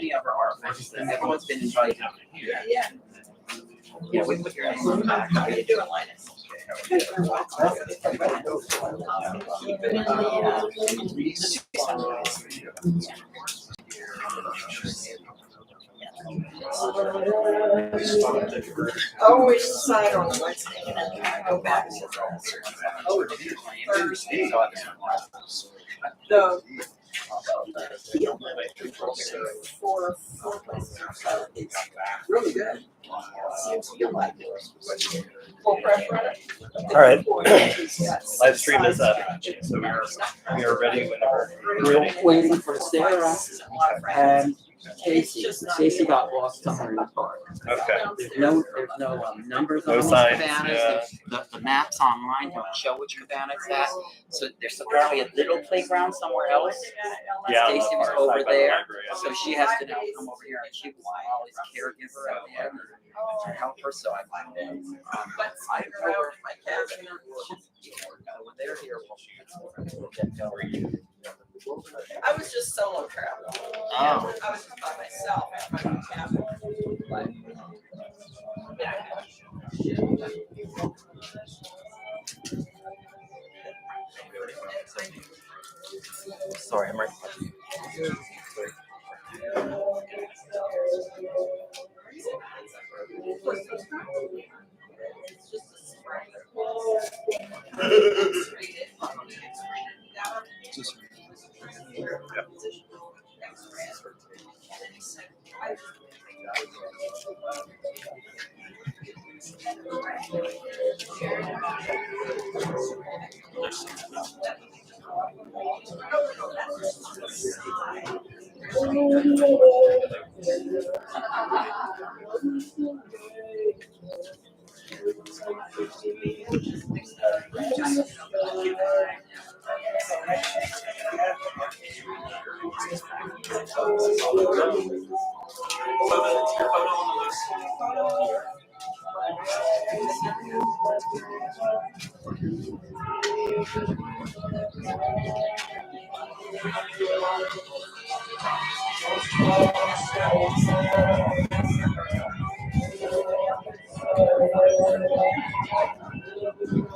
many of our artists. Everyone's been invited. Yeah. Yeah, we put your name on the back. How are you doing, Linus? Keep it in the always decide on Wednesday and then go back to Thursday. The four places. Really good. Seems to be like full pressure on it. All right. Live stream is up, so we are ready whenever. We're waiting for Sarah and Casey. Casey got lost somewhere in the park. Okay. There's no numbers on these signs, cabanas. yeah. The maps online don't show which cabana it's at. So there's apparently a little playground somewhere else. Yeah. Stacy was Right over by the there, library, I so think. she has to now come over here, and she was always caregiver at the end to help her. So I I go over to my cabin. when they're here, we'll get going. I was just solo traveling. Oh. I was just by myself at my cabin. But, Sorry, I'm right. it's just a spray.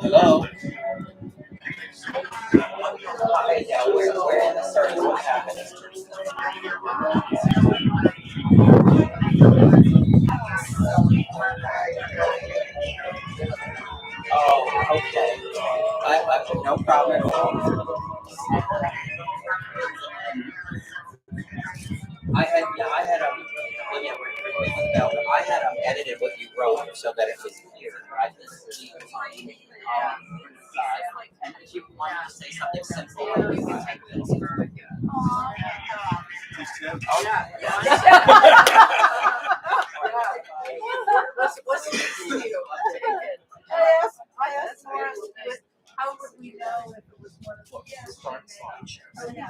Hello. Yeah, we're in the circle of happiness. Oh, okay. No problem at all. I had edited what you wrote so that it was clear. Right? And if you wanted to say something simple, like you can take this. Oh, yeah. What's it to you? I asked Morris, how would we know if it was one of the Start slideshow. Oh, yeah.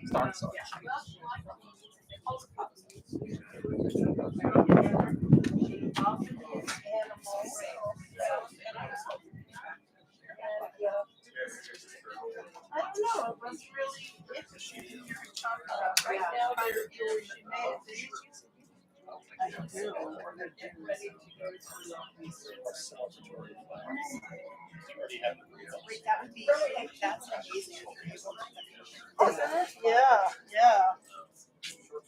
Start slideshow. I don't know, it was really interesting. Right now, I feel she made it. I do. We're getting ready to go to wait, that would be, that's amazing. Isn't it? Yeah.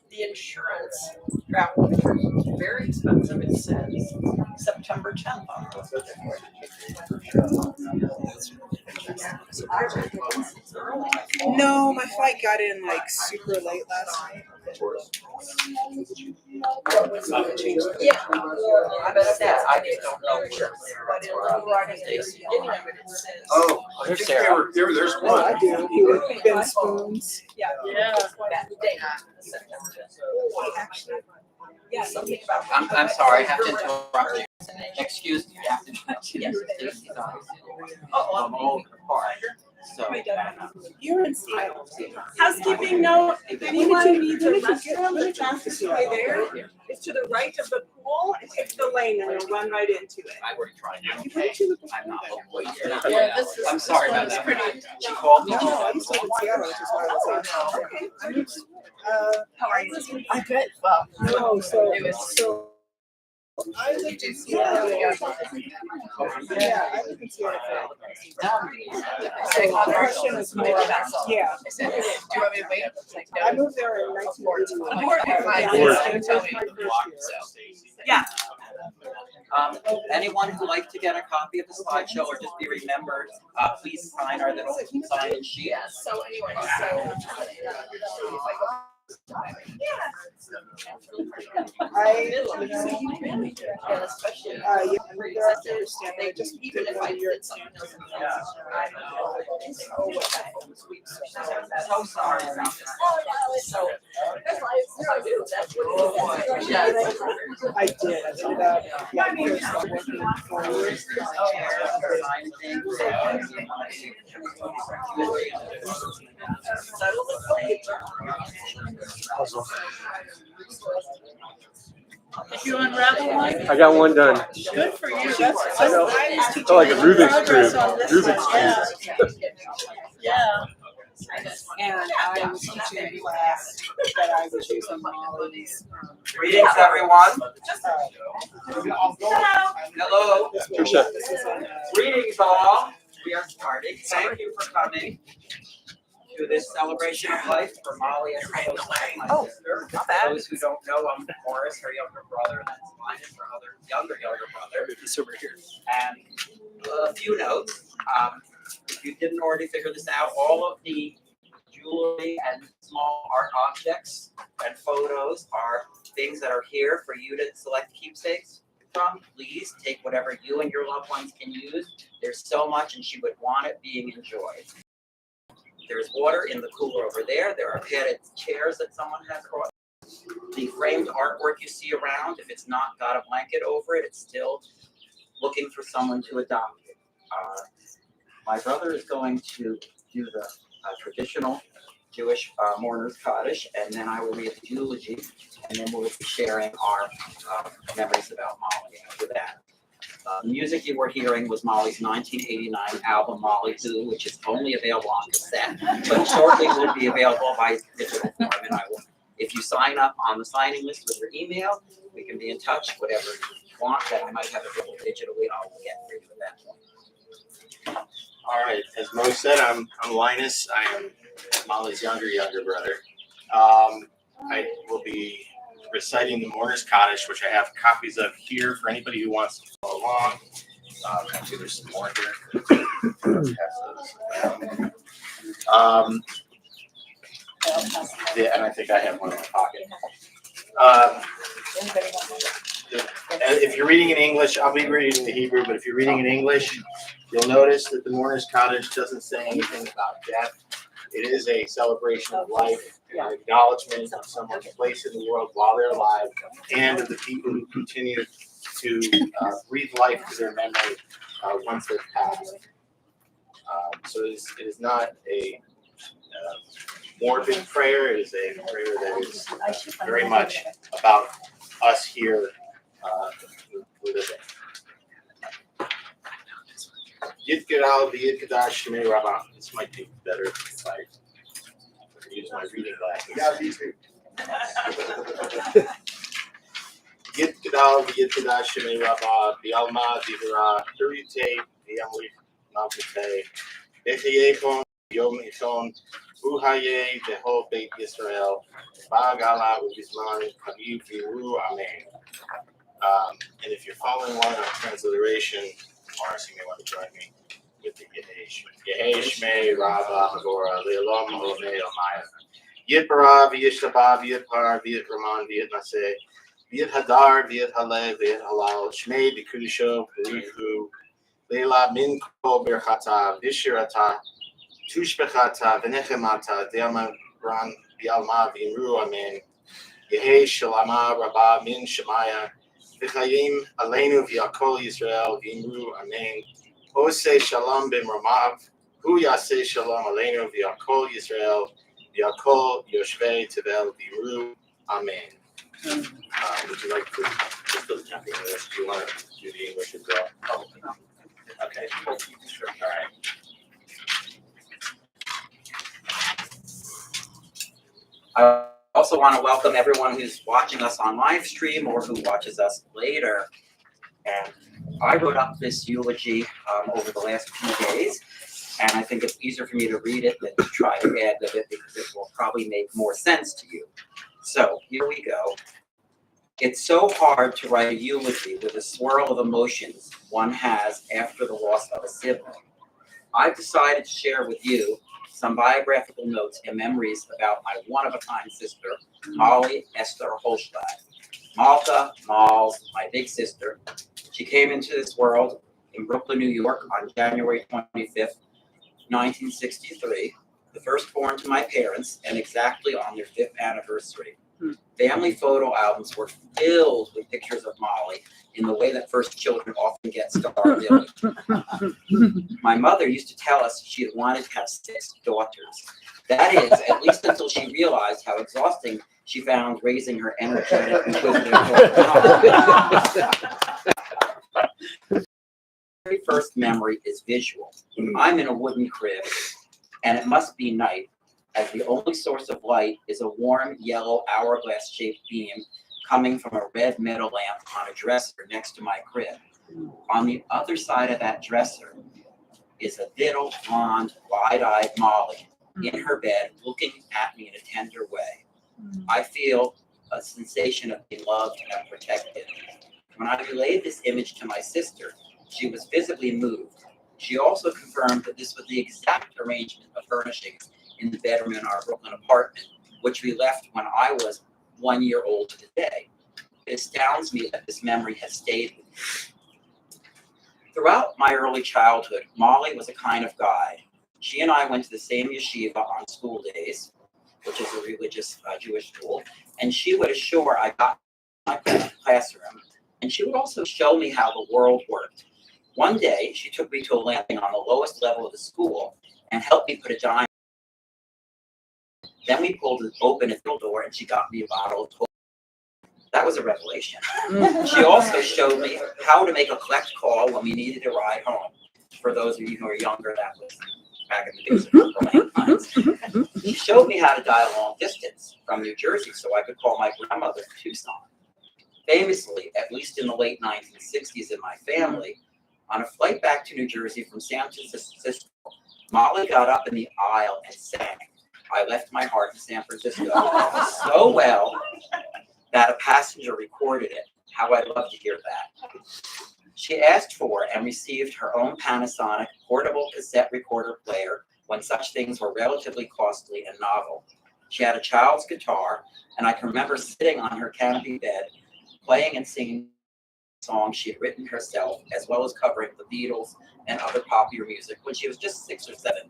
The insurance travel insurance, very expensive. It says September 10th on the No, my flight got in like super late last night. Yeah, I bet that. I just don't know where. But in the beginning of it, it says. Oh, There's Sarah. There's Oh, I do. Bin spoons. Yeah. That day, September 10th. Yeah, something about. I'm sorry, I have to interrupt you. Excuse me, I have to interrupt you. Yes. Stacy's on. Oh, I'm over the park. So You're in Seattle. Housekeeping note, if anyone needs a when did you restroom, the fastest way there is to the right of the pool and take the lane and you'll run right into it. I already tried. You went to the I'm not. Yeah, this is- I'm sorry this about one is that. pretty- She called me. No, I used to live in Seattle, which is why I was saying. I moved to, How are you? I bet. Well, no, so It was- so I lived in Seattle. Yeah, I lived in Seattle. So the question was more about, yeah. I said, do you want me to wait? Like, I no. moved there in 1981. Yeah. anyone who'd like to get a copy of the slideshow or just be remembered, please sign our little sign-in sheet. Yeah, so anyway, so. Especially. Yeah, I moved there after understand. I just Even did if I 1 year. did something else. I don't know. So sorry. Oh, no, it's so. That's why it's so new. That's what it is. Yeah. I did. I ended up like working 4 years. Sign things. Did you unravel one? I got one done. Good for you. I know. I was Oh, like a Rubik's progress cube. on this Rubik's one, cube. Yeah. And I was teaching a class that I was using Molly's. Greetings, everyone. Hello. This was, Trisha. this was on, Greetings, all. We are starting. Thank you for coming to this celebration of life for Molly and my sister. For those who don't know, I'm Morris, her younger brother, and that's Linus, her other younger brother. It's over here. And a few notes. If you didn't already figure this out, all of the jewelry and small art objects and photos are things that are here for you to select keepsakes from. Please take whatever you and your loved ones can use. There's so much, and she would want it being enjoyed. There's water in the cooler over there. There are padded chairs that someone has brought. The framed artwork you see around, if it's not got a blanket over it, it's still looking for someone to adopt it. My brother is going to do the traditional Jewish mourner's Kaddish, and then I will read the eulogy, and then we'll be sharing our memories about Molly after that. The music you were hearing was Molly's 1989 album, Molly Who, which is only available on cassette, but shortly will be available by digital form. And I will, if you sign up on the signing list with your email, we can be in touch. Whatever you want that I might have available digitally, I will get for you at that point. All right, as Mo said, I'm Linus. I am Molly's younger brother. I will be reciting the Mourner's Kaddish, which I have copies of here for anybody who wants to follow along. Actually, there's some more here. Yeah, and I think I have one in my pocket. If you're reading in English, I'll be reading the Hebrew, but if you're reading in English, you'll notice that the Mourner's Kaddish doesn't say anything about death. It is a celebration of life, an acknowledgement of someone's place in the world while they're alive, and of the people who continue to breathe life to their memory once they've passed. So it is not a morbid prayer. It is a prayer that is very much about us here who live in. Yit Geral v'Yit Kadash Shemei Rabbah. This might be better if I use my reading glasses. Yeah, me too. Yit Geral v'Yit Kadash Shemei Rabbah. V'Alma V'Hira Turite V'Yamlik Malkute. V'Chayechon Yom Ichon Uhaye Beho Beit Yisrael. Ba'agala U'Bizman Kaviv V'Ru Amen. And if you're following along on transliteration, Morris, you may want to join me with the Yehesh. Yehesh me Rava Hagora Le'olam Olame Omaya. Yit Bara V'Yishtabah V'Yit V'Yit Raman V'Yit Naseh V'Yit Hadar V'Yit Halev V'Yit Halal Shmei B'Kudisho B'Rihu Leila Min Kol Berchata V'Shirata Tushbechata V'Nechemata De'ama Ran V'Alma V'Imru Amen. Yehesh Shalama Rabba Min Shemaya V'chayim Aleinu V'Yakol Yisrael V'Imru Amen. Oseh Shalom Ben Ramav Hu Yaseh Shalom Aleinu V'Yakol Yisrael V'Yakol Yoshvei Tevel V'Yiru. Amen. Would you like to just do the English? Do you want to do the English as well? Oh, no. Okay. All right. I also want to welcome everyone who's watching us on live stream or who watches us later. And I wrote up this eulogy over the last few days, and I think it's easier for me to read it than to try to add to it because it will probably make more sense to you. So here we go. It's so hard to write a eulogy with a swirl of emotions one has after the loss of a sibling. I've decided to share with you some biographical notes and memories about my one-of-a-kind sister, Molly Esther Holzschlag. Malta, Malls, my big sister. She came into this world in Brooklyn, New York on January 25th, 1963, the firstborn to my parents, and exactly on their 5th anniversary. Family photo albums were filled with pictures of Molly in the way that first children often get scarred. My mother used to tell us she had wanted to have 6 daughters. That is, at least until she realized how exhausting she found raising her energetic, inquisitive daughter. The very first memory is visual. I'm in a wooden crib, and it must be night, as the only source of light is a warm yellow hourglass-shaped beam coming from a red metal lamp on a dresser next to my crib. On the other side of that dresser is a little blonde, wide-eyed Molly in her bed looking at me in a tender way. I feel a sensation of being loved and protected. When I relayed this image to my sister, she was visibly moved. She also confirmed that this was the exact arrangement of furnishings in the bedroom in our Brooklyn apartment, which we left when I was 1 year old today. It astounds me that this memory has stayed with me. Throughout my early childhood, Molly was a kind of guide. She and I went to the same yeshiva on school days, which is a religious Jewish school, and she would assure I got my classroom, and she would also show me how the world worked. One day, she took me to a landing on the lowest level of the school and helped me put a dime. Then we pulled open a little door, and she got me a bottle of toilet. That was a revelation. She also showed me how to make a collect call when we needed a ride home. For those of you who are younger, that was back in the days of landlines. She showed me how to dial long distance from New Jersey so I could call my grandmother in Tucson. Famously, at least in the late 1960s in my family, on a flight back to New Jersey from San Francisco, Molly got up in the aisle and sang "I Left My Heart in San Francisco" so well that a passenger recorded it. How I'd love to hear that. She asked for and received her own Panasonic portable cassette recorder player when such things were relatively costly and novel. She had a child's guitar, and I can remember sitting on her canopy bed, playing and singing songs she had written herself, as well as covering the Beatles and other popular music when she was just 6 or 7.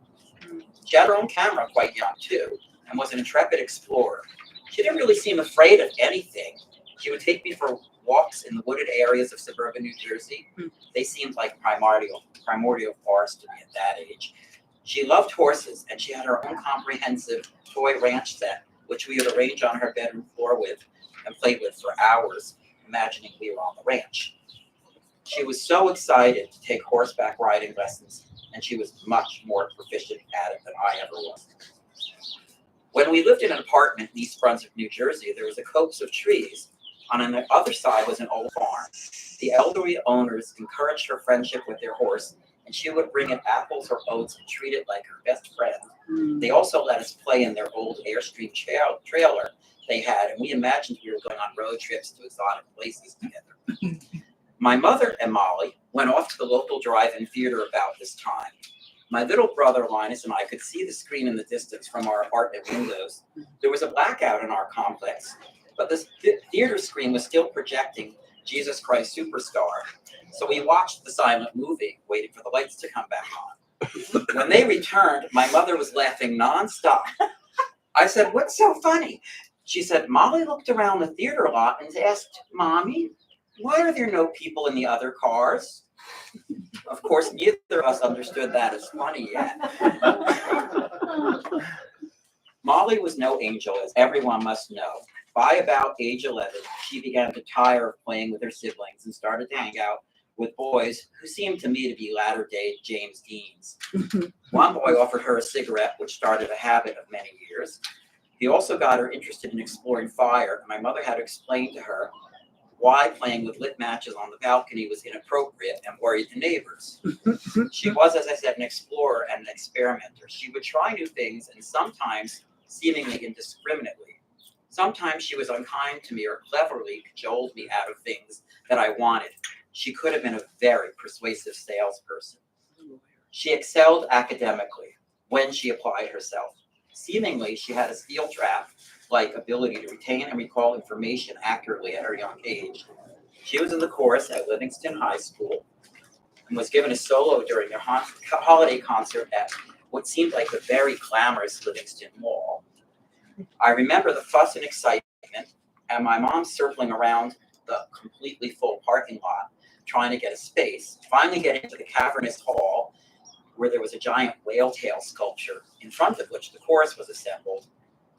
She had her own camera quite young, too, and was an intrepid explorer. She didn't really seem afraid of anything. She would take me for walks in the wooded areas of suburban New Jersey. They seemed like primordial forest to me at that age. She loved horses, and she had her own comprehensive toy ranch set, which we would arrange on her bedroom floor with and play with for hours, imagining we were on the ranch. She was so excited to take horseback riding lessons, and she was much more proficient at it than I ever was. When we lived in an apartment in East Brunswick, New Jersey, there was a copse of trees. On the other side was an old farm. The elderly owners encouraged her friendship with their horse, and she would bring it apples or oats and treat it like her best friend. They also let us play in their old Airstream trailer they had, and we imagined we were going on road trips to exotic places together. My mother and Molly went off to the local drive-in theater about this time. My little brother Linus and I could see the screen in the distance from our apartment windows. There was a blackout in our complex, but this theater screen was still projecting Jesus Christ Superstar. So we watched the silent movie, waiting for the lights to come back on. When they returned, my mother was laughing nonstop. I said, "What's so funny?" She said, "Molly looked around the theater lot and asked, 'Mommy, why are there no people in the other cars?' Of course, neither of us understood that as funny yet. Molly was no angel, as everyone must know. By about age 11, she began to tire of playing with her siblings and started to hang out with boys who seemed to me to be latter-day James Deans. One boy offered her a cigarette, which started a habit of many years. He also got her interested in exploring fire, and my mother had to explain to her why playing with lit matches on the balcony was inappropriate and worried the neighbors. She was, as I said, an explorer and an experimenter. She would try new things and sometimes seemingly indiscriminately. Sometimes she was unkind to me or cleverly cajoled me out of things that I wanted. She could have been a very persuasive salesperson. She excelled academically when she applied herself. Seemingly, she had a steel trap-like ability to retain and recall information accurately at her young age. She was in the chorus at Livingston High School and was given a solo during their holiday concert at what seemed like a very glamorous Livingston Mall. I remember the fuss and excitement and my mom circling around the completely full parking lot trying to get a space, finally getting to the cavernous hall where there was a giant whale tail sculpture in front of which the chorus was assembled,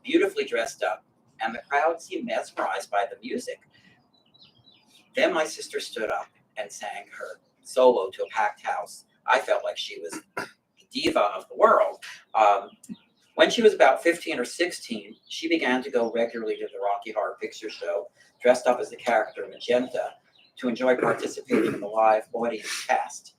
beautifully dressed up, and the crowd seemed mesmerized by the music. Then my sister stood up and sang her solo to a packed house. I felt like she was the diva of the world. When she was about 15 or 16, she began to go regularly to the Rocky Horror Picture Show, dressed up as the character Magenta, to enjoy participating in the live audience cast.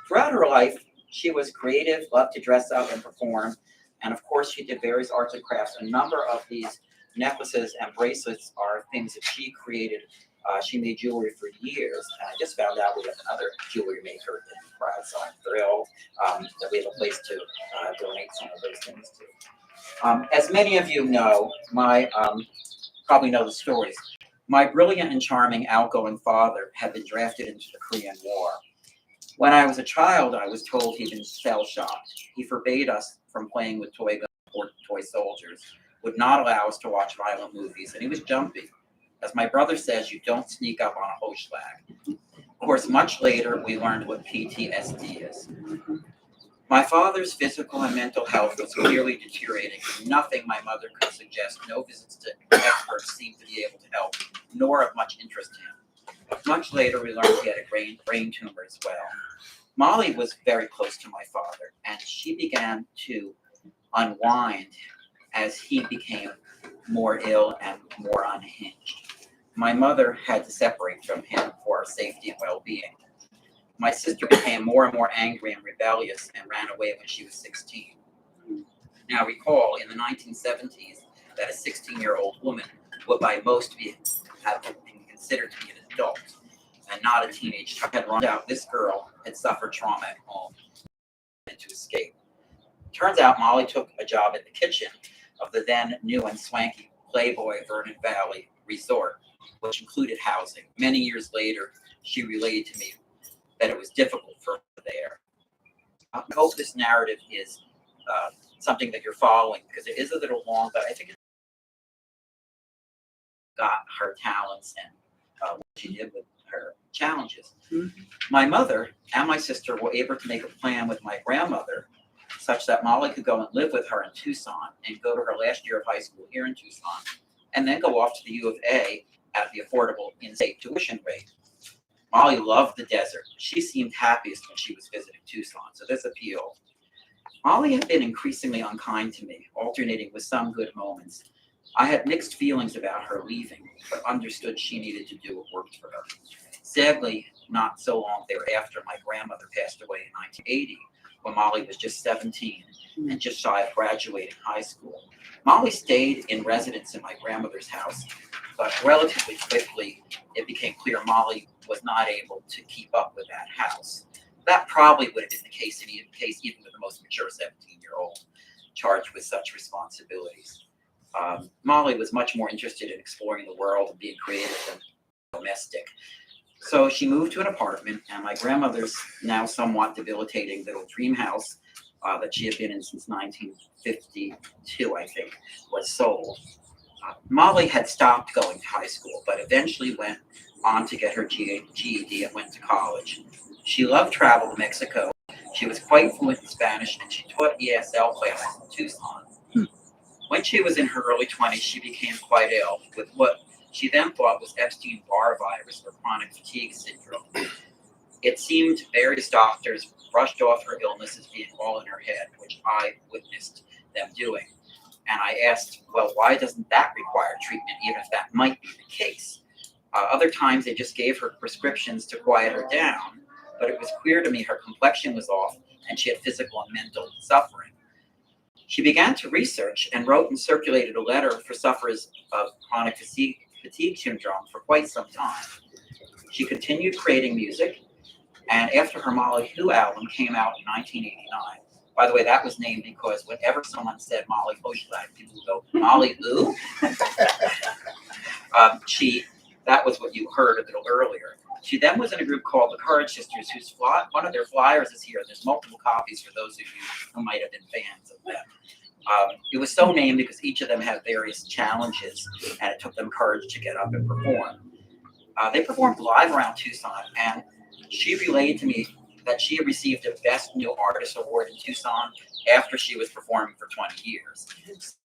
Throughout her life, she was creative, loved to dress up and perform, and of course she did various arts and crafts. A number of these necklaces and bracelets are things that she created. She made jewelry for years, and I just found out we have another jewelry maker in the crowd, so I'm thrilled that we have a place to donate some of those things to. As many of you know, probably know the stories. My brilliant and charming outgoing father had been drafted into the Korean War. When I was a child, I was told he'd been shell-shocked. He forbade us from playing with toy guns or toy soldiers, would not allow us to watch violent movies, and he was jumpy. As my brother says, you don't sneak up on a Holzschlag. Of course, much later, we learned what PTSD is. My father's physical and mental health was clearly deteriorating. Nothing my mother could suggest, no visits to experts seemed to be able to help, nor of much interest to him. Much later, we learned he had a brain tumor as well. Molly was very close to my father, and she began to unwind as he became more ill and more unhinged. My mother had to separate from him for our safety and well-being. My sister became more and more angry and rebellious and ran away when she was 16. Now recall, in the 1970s, that a 16-year-old woman would by most have been considered to be an adult and not a teenage child. Had run out, this girl had suffered trauma at home and to escape. Turns out Molly took a job in the kitchen of the then new and swanky Playboy Vernon Valley Resort, which included housing. Many years later, she relayed to me that it was difficult for her there. I hope this narrative is something that you're following, because it is a little long, but I think it got her talents and what she did with her challenges. Mm-hmm. My mother and my sister were able to make a plan with my grandmother such that Molly could go and live with her in Tucson and go to her last year of high school here in Tucson, and then go off to the U of A at the affordable in-state tuition rate. Molly loved the desert. She seemed happiest when she was visiting Tucson, so this appealed. Molly had been increasingly unkind to me, alternating with some good moments. I had mixed feelings about her leaving, but understood she needed to do what worked for her. Sadly, not so long thereafter, my grandmother passed away in 1980, when Molly was just 17 and just shy of graduating high school. Molly stayed in residence in my grandmother's house, but relatively quickly, it became clear Molly was not able to keep up with that house. That probably would have been the case even with the most mature 17-year-old charged with such responsibilities. Molly was much more interested in exploring the world and being creative than domestic. So she moved to an apartment, and my grandmother's now somewhat debilitating little dream house that she had been in since 1952, I think, was sold. Molly had stopped going to high school, but eventually went on to get her GED and went to college. She loved travel to Mexico. She was quite fluent in Spanish, and she taught ESL classes in Tucson. When she was in her early 20s, she became quite ill with what she then thought was Epstein-Barr virus or chronic fatigue syndrome. It seemed various doctors brushed off her illness as being all in her head, which I witnessed them doing. And I asked, well, why doesn't that require treatment, even if that might be the case? Other times they just gave her prescriptions to quiet her down, but it was clear to me her complexion was off and she had physical and mental suffering. She began to research and wrote and circulated a letter for sufferers of chronic fatigue syndrome for quite some time. She continued creating music, and after her Molly Who album came out in 1989, by the way, that was named because whenever someone said Molly Holzschlag, people would go, Molly who? That was what you heard a little earlier. She then was in a group called the Courage Sisters, whose one of their flyers is here. There's multiple copies for those of you who might have been fans of them. It was so named because each of them had various challenges, and it took them courage to get up and perform. They performed live around Tucson, and she relayed to me that she had received a Best New Artist Award in Tucson after she was performing for 20 years.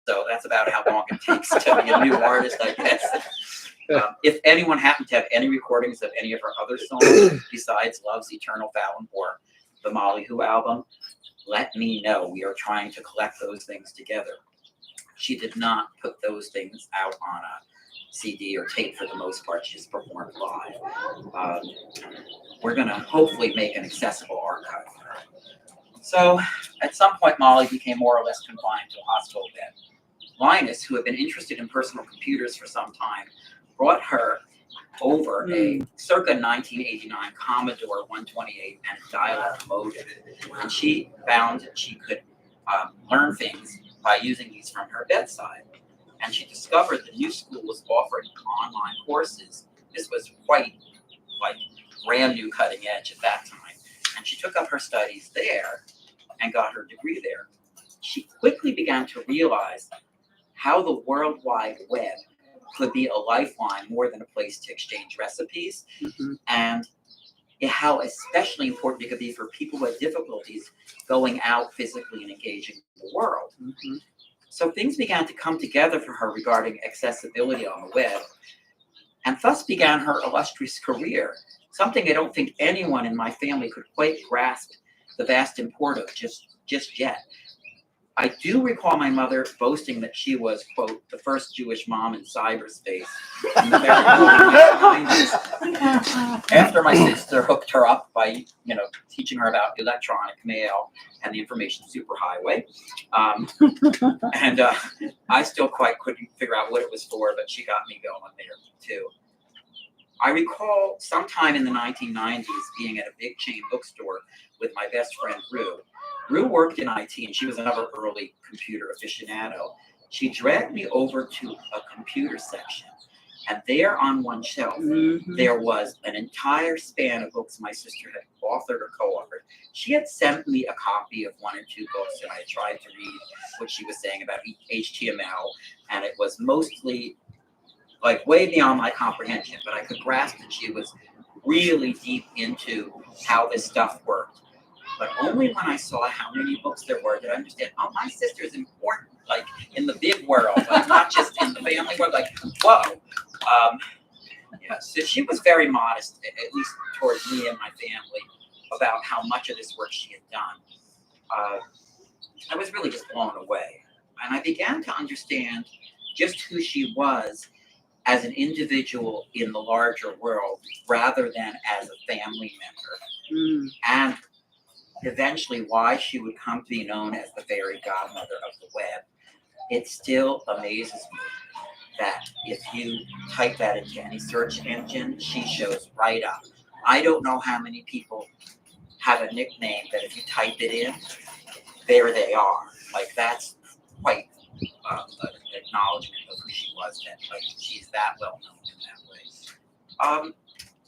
So that's about how long it takes to be a new artist, I guess. If anyone happened to have any recordings of any of her other songs besides Love's Eternal Fountain or the Molly Who album, let me know. We are trying to collect those things together. She did not put those things out on a CD or tape for the most part. She just performed live. We're going to hopefully make an accessible archive for her. So at some point, Molly became more or less confined to a hospital bed. Linus, who had been interested in personal computers for some time, brought her over a circa 1989 Commodore 128 and a dial-up modem. And she found that she could learn things by using these from her bedside. And she discovered the new school was offering online courses. This was quite brand new, cutting edge at that time. And she took up her studies there and got her degree there. She quickly began to realize how the World Wide Web could be a lifeline more than a place to exchange recipes, and how especially important it could be for people who had difficulties going out physically and engaging the world. So things began to come together for her regarding accessibility on the web, and thus began her illustrious career, something I don't think anyone in my family could quite grasp the vast import of just yet. I do recall my mother boasting that she was, quote, the first Jewish mom in cyberspace in the very early 90s. After my sister hooked her up by, teaching her about electronic mail and the information superhighway. I still quite couldn't figure out what it was for, but she got me going there too. I recall sometime in the 1990s being at a big chain bookstore with my best friend, Rue. Rue worked in IT, and she was another early computer aficionado. She dragged me over to a computer section, and there on one shelf, there was an entire span of books my sister had authored or co-authored. She had sent me a copy of one or two books, and I tried to read what she was saying about HTML, and it was mostly way beyond my comprehension, but I could grasp that she was really deep into how this stuff worked. But only when I saw how many books there were did I understand, my sister is important, in the big world, not just in the family world, whoa. So she was very modest, at least towards me and my family, about how much of this work she had done. I was really just blown away. And I began to understand just who she was as an individual in the larger world, rather than as a family member. And eventually why she would come to be known as the fairy godmother of the web. It still amazes me that if you type that into any search engine, she shows right up. I don't know how many people have a nickname that if you type it in, there they are. That's quite an acknowledgement of who she was, that she's that well known in that way.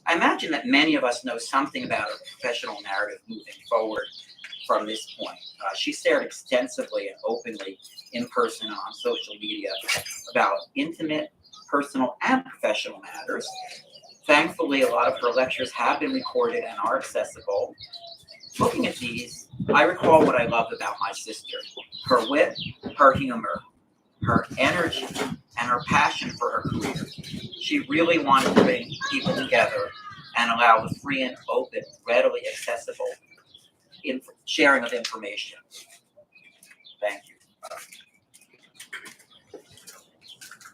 I imagine that many of us know something about a professional narrative moving forward from this point. She shared extensively and openly in person and on social media about intimate, personal, and professional matters. Thankfully, a lot of her lectures have been recorded and are accessible. Looking at these, I recall what I loved about my sister: her wit, her humor, her energy, and her passion for her career. She really wanted to bring people together and allow the free and open, readily accessible sharing of information. Thank you.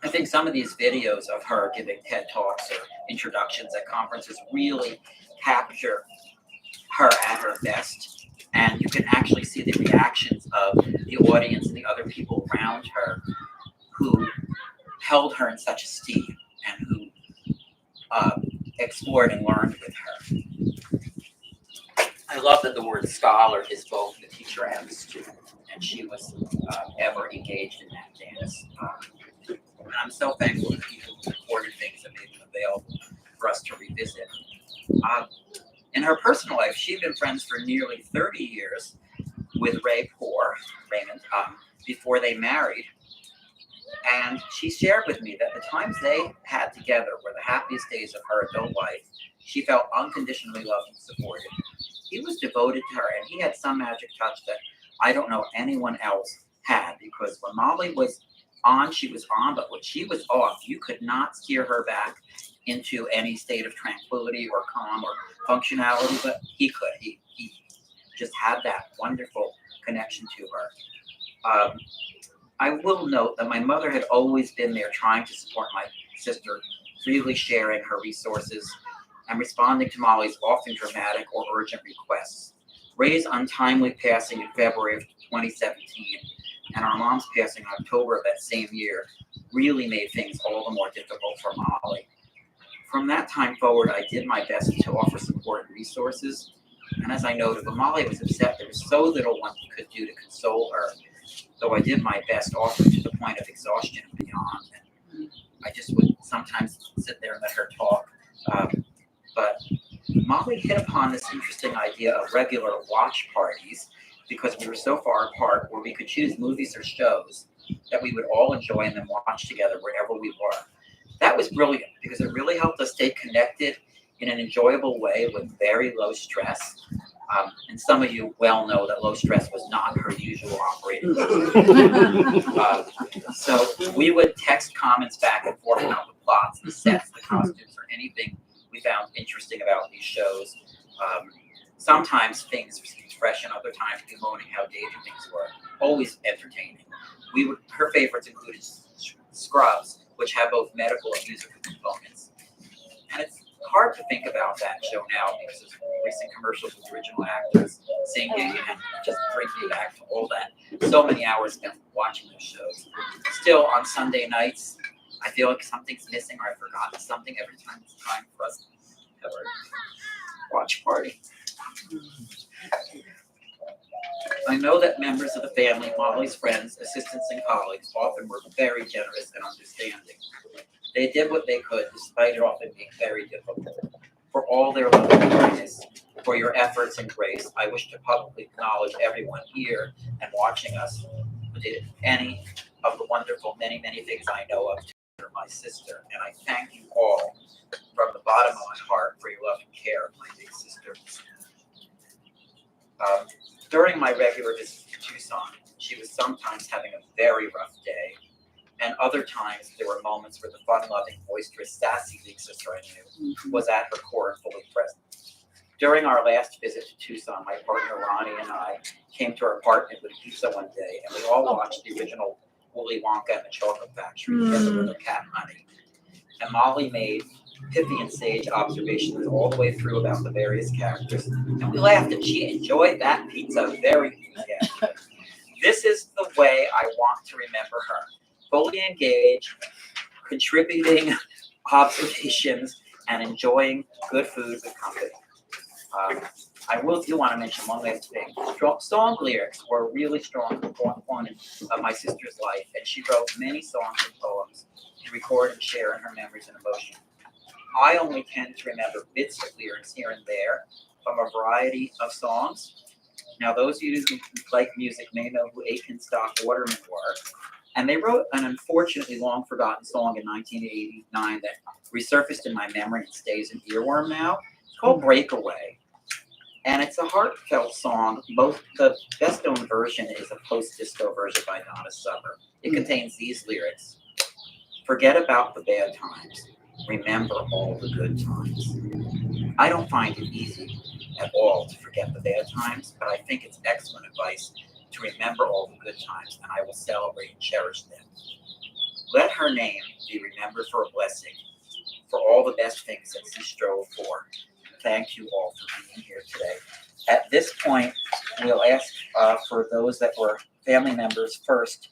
I think some of these videos of her giving TED Talks or introductions at conferences really capture her at her best. And you can actually see the reactions of the audience and the other people around her who held her in such esteem and who explored and learned with her. I love that the word scholar is both the teacher and the student, and she was ever engaged in that dance. And I'm so thankful that people recorded things that made them available for us to revisit. In her personal life, she'd been friends for nearly 30 years with Raymond, before they married. And she shared with me that the times they had together were the happiest days of her adult life. She felt unconditionally loved and supported. He was devoted to her, and he had some magic touch that I don't know anyone else had, because when Molly was on, she was on, but when she was off, you could not steer her back into any state of tranquility or calm or functionality, but he could. He just had that wonderful connection to her. I will note that my mother had always been there trying to support my sister, freely sharing her resources and responding to Molly's often dramatic or urgent requests. Ray's untimely passing in February of 2017 and our mom's passing in October of that same year really made things all the more difficult for Molly. From that time forward, I did my best to offer support and resources. And as I noted, when Molly was upset, there was so little one could do to console her, though I did my best, often to the point of exhaustion and beyond. And I just would sometimes sit there and let her talk. But Molly hit upon this interesting idea of regular watch parties because we were so far apart where we could choose movies or shows that we would all enjoy and then watch together wherever we were. That was brilliant because it really helped us stay connected in an enjoyable way with very low stress. And some of you well know that low stress was not her usual operating so we would text comments back and forth about the plots, the sets, the costumes, or anything we found interesting about these shows. Sometimes things seemed fresh, and other times bemoaning how dated things were. Always entertaining. Her favorites included Scrubs, which have both medical and musical components. And it's hard to think about that show now because of recent commercials with original actors singing and just bringing back to all that. So many hours spent watching those shows. Still, on Sunday nights, I feel like something's missing or I've forgotten something every time it's time for us to have our watch party. I know that members of the family, Molly's friends, assistants, and colleagues often were very generous and understanding. They did what they could, despite it often being very difficult. For all their love and kindness, for your efforts and grace, I wish to publicly acknowledge everyone here and watching us who did any of the wonderful many, many things I know of to my sister. And I thank you all from the bottom of my heart for your love and care of my big sister. During my regular visit to Tucson, she was sometimes having a very rough day, and other times there were moments where the fun-loving, boisterous, sassy big sister I knew was at her core and fully present. During our last visit to Tucson, my partner Ronnie and I came to her apartment with pizza one day, and we all watched the original Willy Wonka and the Chocolate Factory together with her cat Honey. And Molly made pithy and sage observations all the way through about the various characters, and we laughed, and she enjoyed that pizza very enthusiastically. This is the way I want to remember her: fully engaged, contributing observations, and enjoying good food with company. I do want to mention one last thing. Song lyrics were a really strong component of my sister's life, and she wrote many songs and poems to record and share in her memories and emotions. I only tend to remember bits of lyrics here and there from a variety of songs, Now, those of you who like music may know who Aikenstock Watermen were. And they wrote an unfortunately long forgotten song in 1989 that resurfaced in my memory and stays an earworm now. It's called Breakaway. And it's a heartfelt song. Both the best known version is a post-disco version by Donna Summer. It contains these lyrics. Forget about the bad times. Remember all the good times. I don't find it easy at all to forget the bad times, but I think it's excellent advice to remember all the good times, and I will celebrate and cherish them. Let her name be remembered for a blessing, for all the best things that she strove for. Thank you all for being here today. At this point, we'll ask for those that were family members first,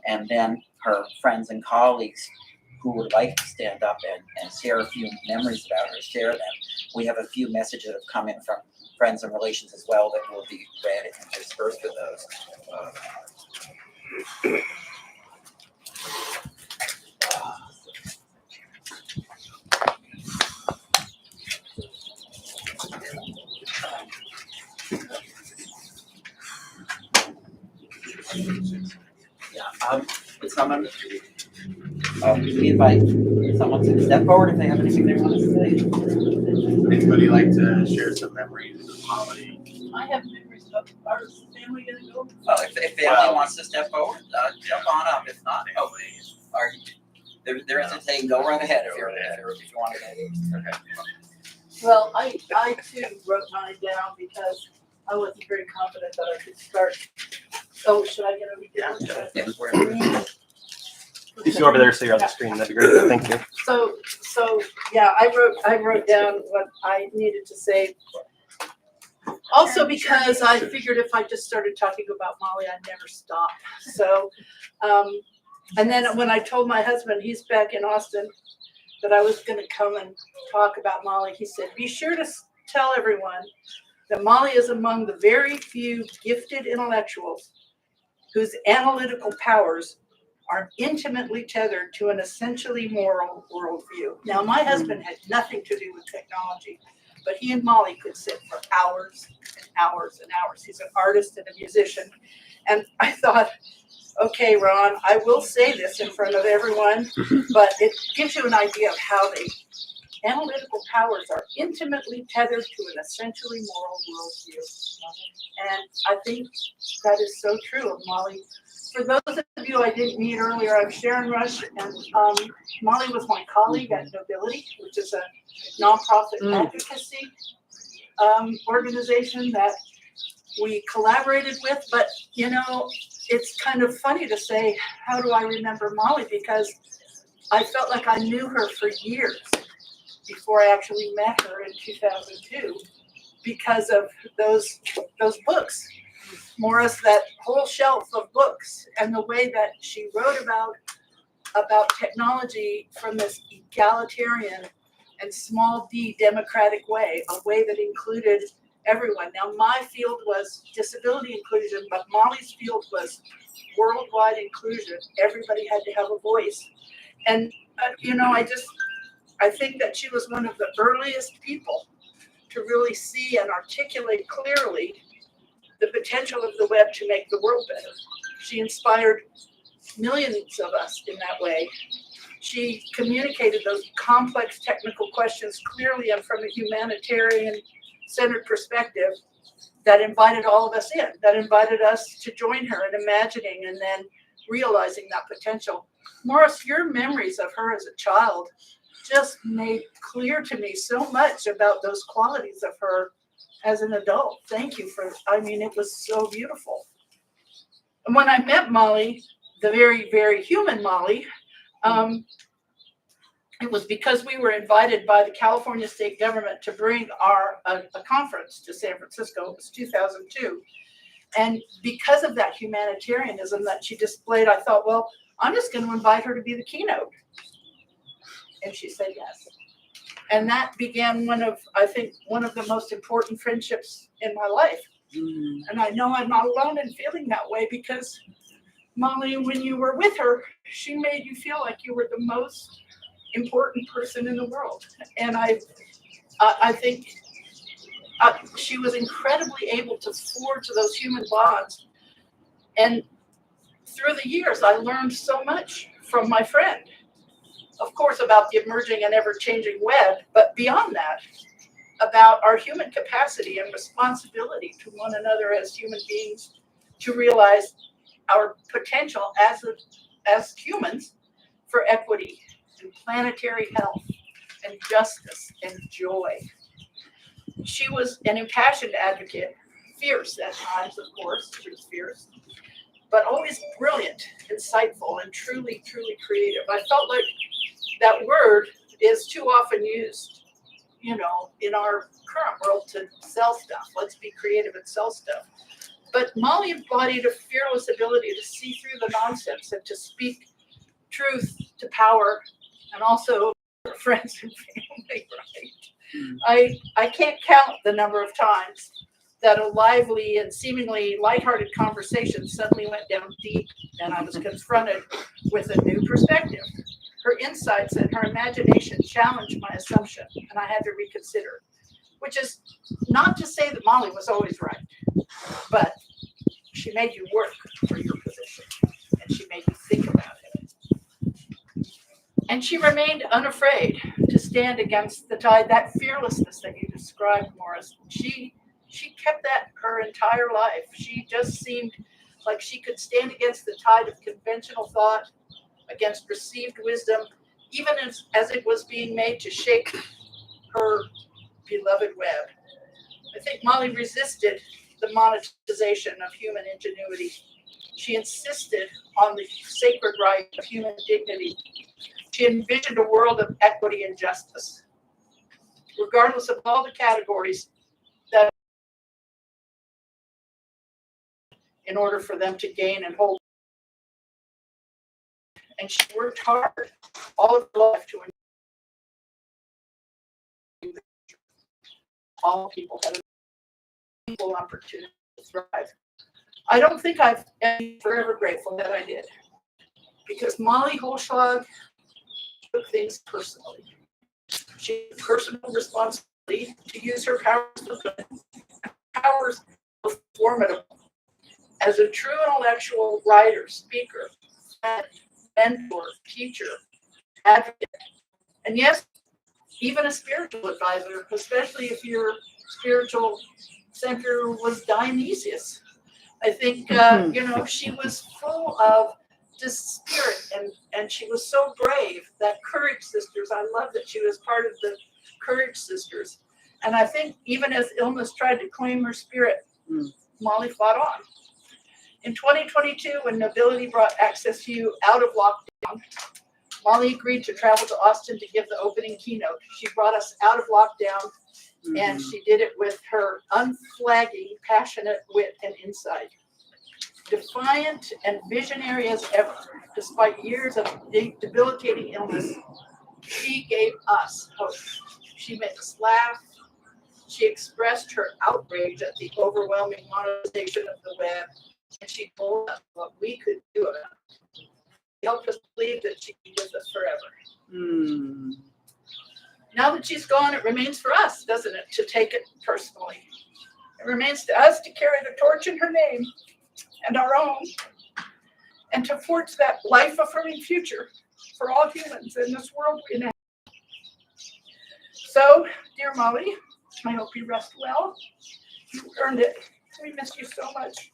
and then her friends and colleagues who would like to stand up and share a few memories about her, share them. We have a few messages that have come in from friends and relations as well that will be read and dispersed with those. Would someone, we invite someone to step forward if they have anything they want to say? Anybody like to share some memories of Molly? I have memories of our family gonna go. Well, if family wants to step forward, jump on up. If not, there isn't saying go right ahead if you want to. Okay. Well, I too wrote mine down because I wasn't very confident that I could start. Oh, should I get over here? Yes, we're If you go over there so you're on the screen, that'd be great. Thank you. So yeah, I wrote down what I needed to say. Also because I figured if I just started talking about Molly, I'd never stop. So, and then when I told my husband, he's back in Austin, that I was going to come and talk about Molly, he said, be sure to tell everyone that Molly is among the very few gifted intellectuals whose analytical powers are intimately tethered to an essentially moral worldview. Now, my husband had nothing to do with technology, but he and Molly could sit for hours and hours and hours. He's an artist and a musician. And I thought, okay, Ron, I will say this in front of everyone, but it gives you an idea of how they analytical powers are intimately tethered to an essentially moral worldview. And I think that is so true of Molly. For those of you I didn't meet earlier, I'm Sharon Rush, and Molly was my colleague at Nobility, which is a nonprofit advocacy organization that we collaborated with. But, you know, it's kind of funny to say, how do I remember Molly? Because I felt like I knew her for years before I actually met her in 2002 because of those books. Morris, that whole shelf of books, and the way that she wrote about technology from this egalitarian and small d democratic way, a way that included everyone. Now, my field was disability inclusion, but Molly's field was worldwide inclusion. Everybody had to have a voice. And, you know, I think that she was one of the earliest people to really see and articulate clearly the potential of the web to make the world better. She inspired millions of us in that way. She communicated those complex technical questions clearly and from a humanitarian-centered perspective that invited all of us in, that invited us to join her in imagining and then realizing that potential. Morris, your memories of her as a child just made clear to me so much about those qualities of her as an adult. Thank you for, I mean, it was so beautiful. And when I met Molly, the very, very human Molly, it was because we were invited by the California state government to bring a conference to San Francisco. It was 2002. And because of that humanitarianism that she displayed, I thought, well, I'm just going to invite her to be the keynote. And she said yes. And that began one of the most important friendships in my life. And I know I'm not alone in feeling that way because Molly, when you were with her, she made you feel like you were the most important person in the world. And I think she was incredibly able to forge those human bonds. And through the years, I learned so much from my friend. Of course, about the emerging and ever-changing web, but beyond that, about our human capacity and responsibility to one another as human beings to realize our potential as humans for equity and planetary health and justice and joy. She was an impassioned advocate, fierce at times, of course, she was fierce, but always brilliant, insightful, and truly, truly creative. I felt like that word is too often used, you know, in our current world to sell stuff. Let's be creative and sell stuff. But Molly embodied a fearless ability to see through the nonsense and to speak truth to power, and also friends and family, right? I can't count the number of times that a lively and seemingly lighthearted conversation suddenly went down deep, and I was confronted with a new perspective. Her insights and her imagination challenged my assumption, and I had to reconsider, which is not to say that Molly was always right, but she made you work for your position, and she made you think about it. And she remained unafraid to stand against the tide, that fearlessness that you described, Morris. She kept that her entire life. She just seemed like she could stand against the tide of conventional thought, against received wisdom, even as it was being made to shake her beloved web. I think Molly resisted the monetization of human ingenuity. She insisted on the sacred right of human dignity. She envisioned a world of equity and justice, regardless of all the categories that in order for them to gain and hold. And she worked hard all of her life to ensure all people had an equal opportunity to thrive. I don't think I've been forever grateful that I did, because Molly Holzschlag took things personally. She had personal responsibility to use her powers for good. Powers were formidable. As a true intellectual writer, speaker, friend, mentor, teacher, advocate, and yes, even a spiritual advisor, especially if your spiritual center was Dionysius. I think, you know, she was full of this spirit, and she was so brave. That Courage Sisters, I love that she was part of the Courage Sisters. And I think even as illness tried to claim her spirit, Molly fought on. In 2022, when Nobility brought Access to You out of lockdown, Molly agreed to travel to Austin to give the opening keynote. She brought us out of lockdown, and she did it with her unflagging, passionate wit and insight. Defiant and visionary as ever, despite years of debilitating illness, she gave us hope. She made us laugh. She expressed her outrage at the overwhelming monetization of the web, and she told us what we could do about it. She helped us believe that she'd be with us forever. Now that she's gone, it remains for us, doesn't it, to take it personally. It remains to us to carry the torch in her name and our own, and to forge that life-affirming future for all humans in this world we inhabit. So, dear Molly, I hope you rest well. You earned it. We miss you so much.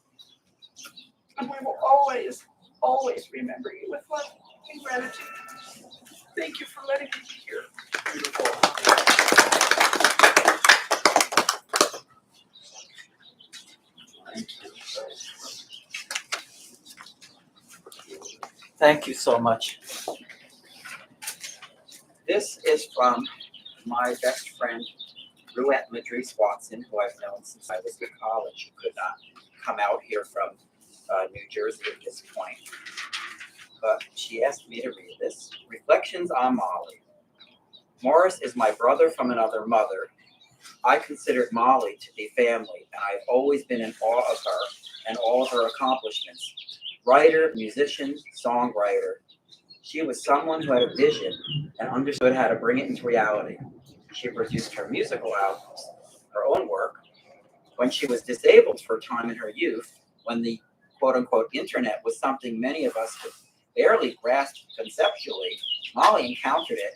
And we will always, always remember you with love and gratitude. Thank you for letting me be here. Thank you so much. This is from my best friend, Ruette Madrice Watson, who I've known since I was in college. She could not come out here from New Jersey at this point. But she asked me to read this. Reflections on Molly. Morris is my brother from another mother. I considered Molly to be family, and I've always been in awe of her and all of her accomplishments. Writer, musician, songwriter. She was someone who had a vision and understood how to bring it into reality. She produced her musical albums, her own work. When she was disabled for a time in her youth, when the quote-unquote internet was something many of us could barely grasp conceptually, Molly encountered it.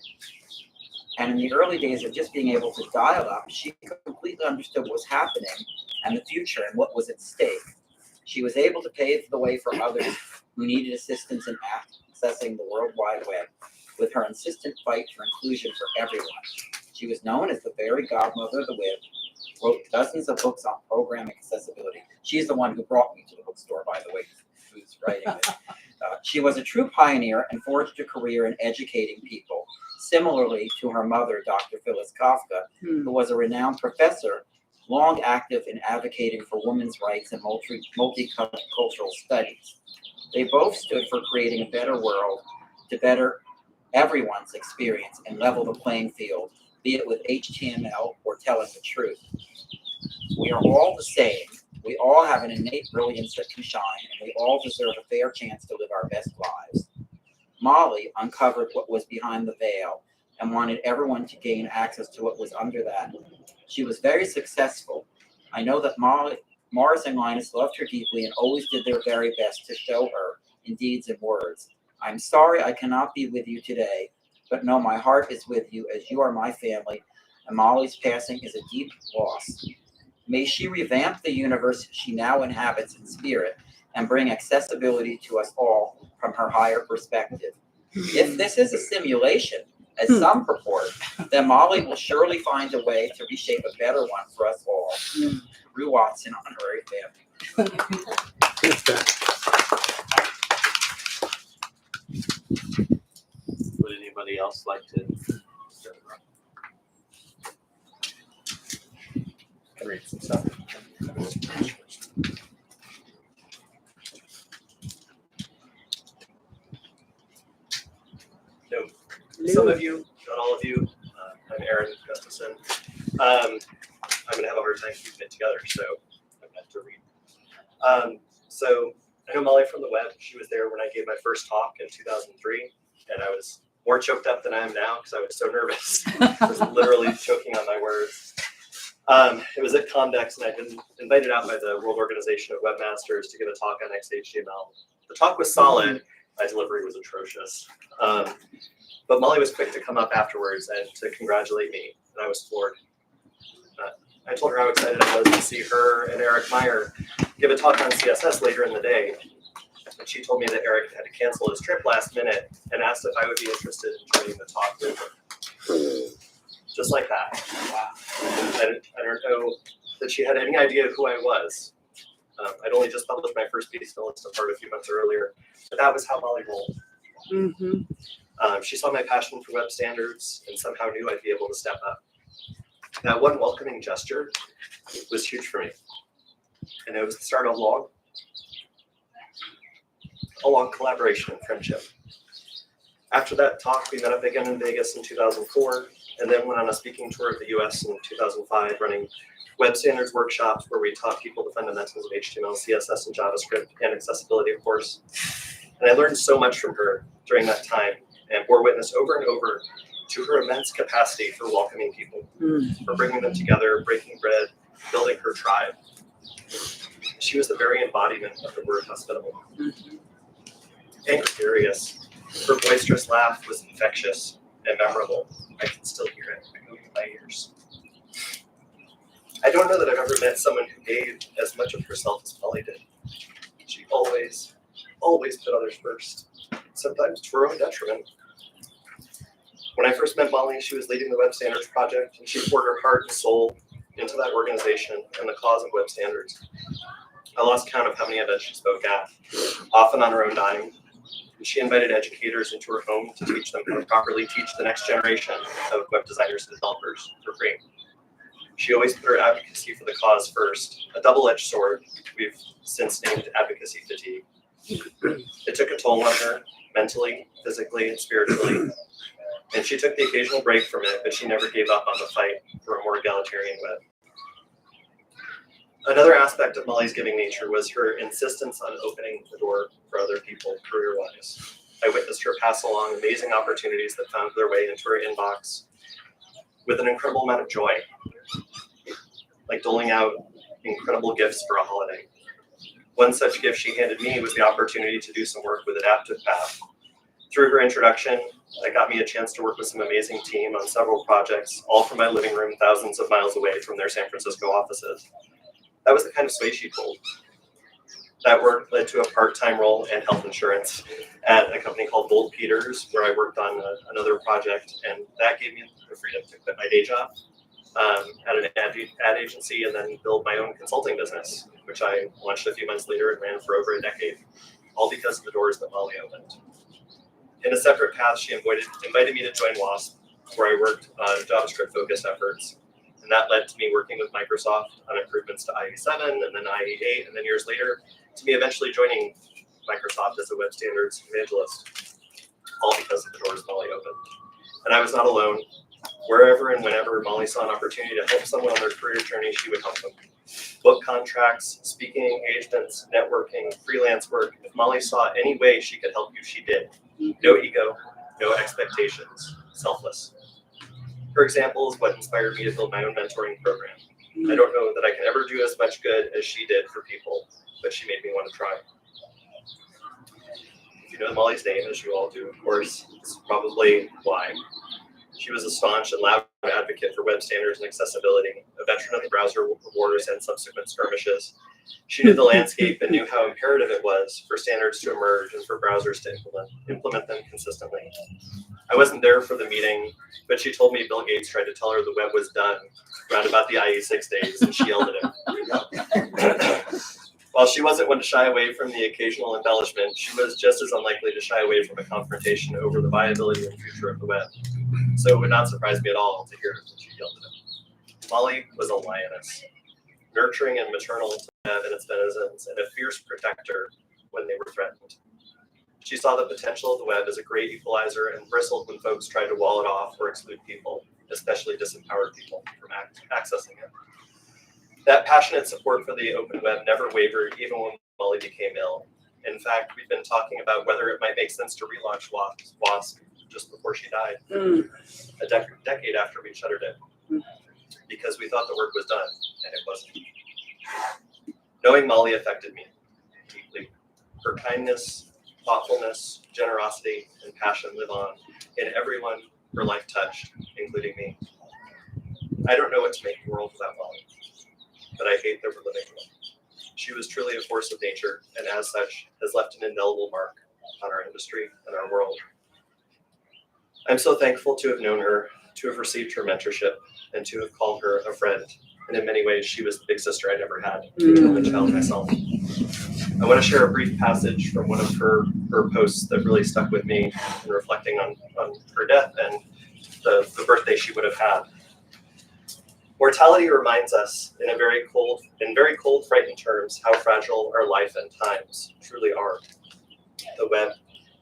And in the early days of just being able to dial up, she completely understood what was happening and the future and what was at stake. She was able to pave the way for others who needed assistance in accessing the World Wide Web with her insistent fight for inclusion for everyone. She was known as the fairy godmother of the web, wrote dozens of books on programming accessibility. She's the one who brought me to the bookstore, by the way, who's writing it. She was a true pioneer and forged a career in educating people, similarly to her mother, Dr. Phyllis Kafka, who was a renowned professor, long active in advocating for women's rights and multicultural studies. They both stood for creating a better world to better everyone's experience and level the playing field, be it with HTML or telling the truth. We are all the same. We all have an innate brilliance that can shine, and we all deserve a fair chance to live our best lives. Molly uncovered what was behind the veil and wanted everyone to gain access to what was under that. She was very successful. I know that Morris and Linus loved her deeply and always did their very best to show her in deeds and words. I'm sorry I cannot be with you today, but know my heart is with you as you are my family, and Molly's passing is a deep loss. May she revamp the universe she now inhabits in spirit and bring accessibility to us all from her higher perspective. If this is a simulation, as some purport, then Molly will surely find a way to reshape a better one for us all. Rue Watson, honorary family. Would anybody else like to? Can read some stuff. No, some of you, not all of you. I'm Aaron Gustafson. I'm going to have a hard time keeping it together, so I'm going to have to read. So I know Molly from the web. She was there when I gave my first talk in 2003, and I was more choked up than I am now because I was so nervous. I was literally choking on my words. It was at Comdex, and I'd been invited out by the World Organization of Webmasters to give a talk on XHTML. The talk was solid. My delivery was atrocious. But Molly was quick to come up afterwards and to congratulate me, and I was floored. I told her how excited I was to see her and Eric Meyer give a talk on CSS later in the day. And she told me that Eric had to cancel his trip last minute and asked if I would be interested in joining the talk with her. Just like that. Wow. I don't know that she had any idea who I was. I'd only just published my first piece in List Apart a few months earlier, but that was how Molly rolled. She saw my passion for web standards and somehow knew I'd be able to step up. That one welcoming gesture was huge for me. And it was the start of a long collaboration and friendship. After that talk, we met up again in Vegas in 2004, and then went on a speaking tour of the US in 2005, running web standards workshops where we taught people the fundamentals of HTML, CSS, and JavaScript, and accessibility, of course. And I learned so much from her during that time, and bore witness over and over to her immense capacity for welcoming people, for bringing them together, breaking bread, building her tribe. She was the very embodiment of the word hospitable. And curious. Her boisterous laugh was infectious and memorable. I can still hear it echoing in my ears. I don't know that I've ever met someone who gave as much of herself as Molly did. She always put others first, sometimes to her own detriment. When I first met Molly, she was leading the Web Standards Project, and she poured her heart and soul into that organization and the cause of web standards. I lost count of how many events she spoke at, often on her own dime. And she invited educators into her home to teach them how to properly teach the next generation of web designers and developers for free. She always put her advocacy for the cause first, a double-edged sword we've since named advocacy fatigue. It took a toll on her, mentally, physically, and spiritually. And she took the occasional break from it, but she never gave up on the fight for a more egalitarian web. Another aspect of Molly's giving nature was her insistence on opening the door for other people career-wise. I witnessed her pass along amazing opportunities that found their way into her inbox with an incredible amount of joy. like doling out incredible gifts for a holiday. One such gift she handed me was the opportunity to do some work with Adaptive Path. Through her introduction, that got me a chance to work with some amazing team on several projects, all from my living room thousands of miles away from their San Francisco offices. That was the kind of sway she pulled. That work led to a part-time role and health insurance at a company called Bolt Peters, where I worked on another project, and that gave me the freedom to quit my day job at an ad agency and then build my own consulting business, which I launched a few months later and ran for over a decade, all because of the doors that Molly opened. In a separate path, she invited me to join WASP, where I worked on JavaScript-focused efforts. And that led to me working with Microsoft on improvements to IE7 and then IE8, and then years later, to me eventually joining Microsoft as a web standards evangelist, all because of the doors Molly opened. And I was not alone. Wherever and whenever Molly saw an opportunity to help someone on their career journey, she would help them. Book contracts, speaking engagements, networking, freelance work. If Molly saw any way she could help you, she did. No ego, no expectations, selfless. Her example is what inspired me to build my own mentoring program. I don't know that I can ever do as much good as she did for people, but she made me want to try. If you know Molly's name, as you all do, of course, it's probably why. She was a staunch and loud advocate for web standards and accessibility, a veteran of the browser wars and subsequent skirmishes. She knew the landscape and knew how imperative it was for standards to emerge and for browsers to implement them consistently. I wasn't there for the meeting, but she told me Bill Gates tried to tell her the web was done around about the IE6 days, and she yelled at him. While she wasn't one to shy away from the occasional embellishment, she was just as unlikely to shy away from a confrontation over the viability and future of the web. So it would not surprise me at all to hear that she yelled at him. Molly was a lioness, nurturing and maternal to the web and its denizens, and a fierce protector when they were threatened. She saw the potential of the web as a great equalizer and bristled when folks tried to wall it off or exclude people, especially disempowered people, from accessing it. That passionate support for the open web never wavered, even when Molly became ill. In fact, we've been talking about whether it might make sense to relaunch WASP just before she died, a decade after we shuttered it, because we thought the work was done, and it wasn't. Knowing Molly affected me deeply. Her kindness, thoughtfulness, generosity, and passion live on in everyone her life touched, including me. I don't know what to make of the world without Molly, but I hate that we're living in it. She was truly a force of nature, and as such, has left an indelible mark on our industry and our world. I'm so thankful to have known her, to have received her mentorship, and to have called her a friend. And in many ways, she was the big sister I never had, being an only child myself. I want to share a brief passage from one of her posts that really stuck with me in reflecting on her death and the birthday she would have had. Mortality reminds us in very cold, frightened terms, how fragile our life and times truly are. The web,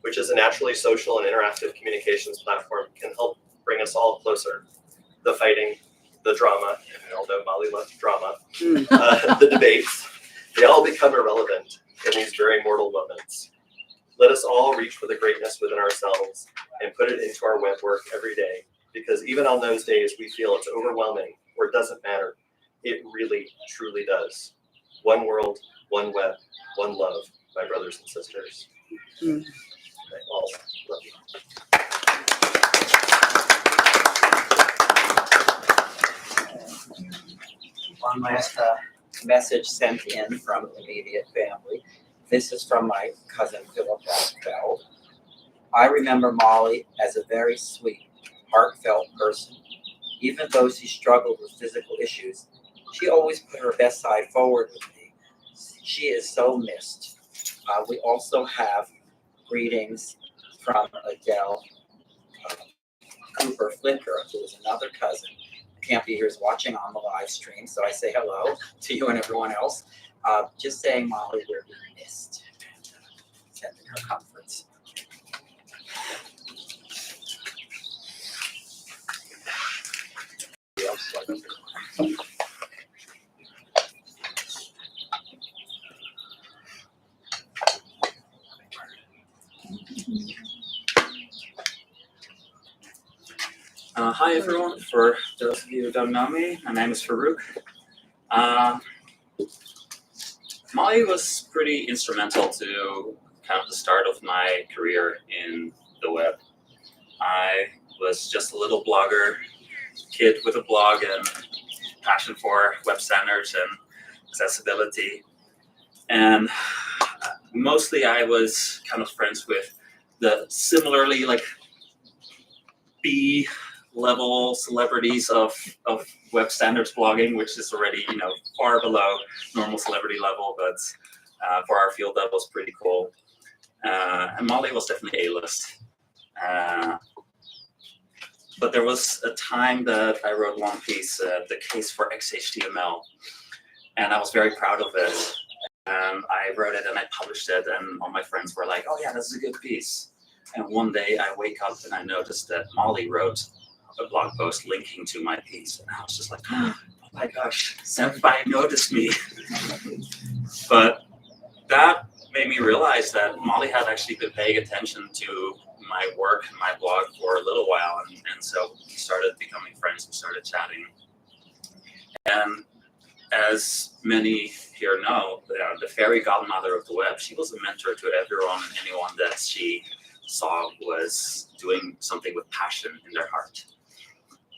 which is a naturally social and interactive communications platform, can help bring us all closer. The fighting, the drama, and although Molly loved drama, the debates, they all become irrelevant in these very mortal moments. Let us all reach for the greatness within ourselves and put it into our web work every day, because even on those days we feel it's overwhelming or it doesn't matter, it really, truly does. One world, one web, one love, my brothers and sisters. Okay, well, love you. One last message sent in from immediate family. This is from my cousin Philip Bell. I remember Molly as a very sweet, heartfelt person. Even though she struggled with physical issues, she always put her best side forward with me. She is so missed. We also have greetings from Adele Cooper Flinker, who is another cousin. Can't be here, is watching on the live stream, so I say hello to you and everyone else. Just saying, Molly, we're being missed. Sending her comforts. Hi everyone, for those of you who don't know me, my name is Farouk. Molly was pretty instrumental to kind of the start of my career in the web. I was just a little blogger, kid with a blog and passion for web standards and accessibility. And mostly I was kind of friends with the similarly like B level celebrities of web standards blogging, which is already, far below normal celebrity level, but for our field that was pretty cool. And Molly was definitely A-list. But there was a time that I wrote one piece, the case for XHTML, and I was very proud of it. And I wrote it and I published it, and all my friends were like, "Oh yeah, this is a good piece." And one day I wake up and I noticed that Molly wrote a blog post linking to my piece, and I was just like, "Oh my gosh, Senpai noticed me." But that made me realize that Molly had actually been paying attention to my work and my blog for a little while, and so we started becoming friends. We started chatting, and as many here know, the fairy godmother of the web, she was a mentor to everyone and anyone that she saw was doing something with passion in their heart.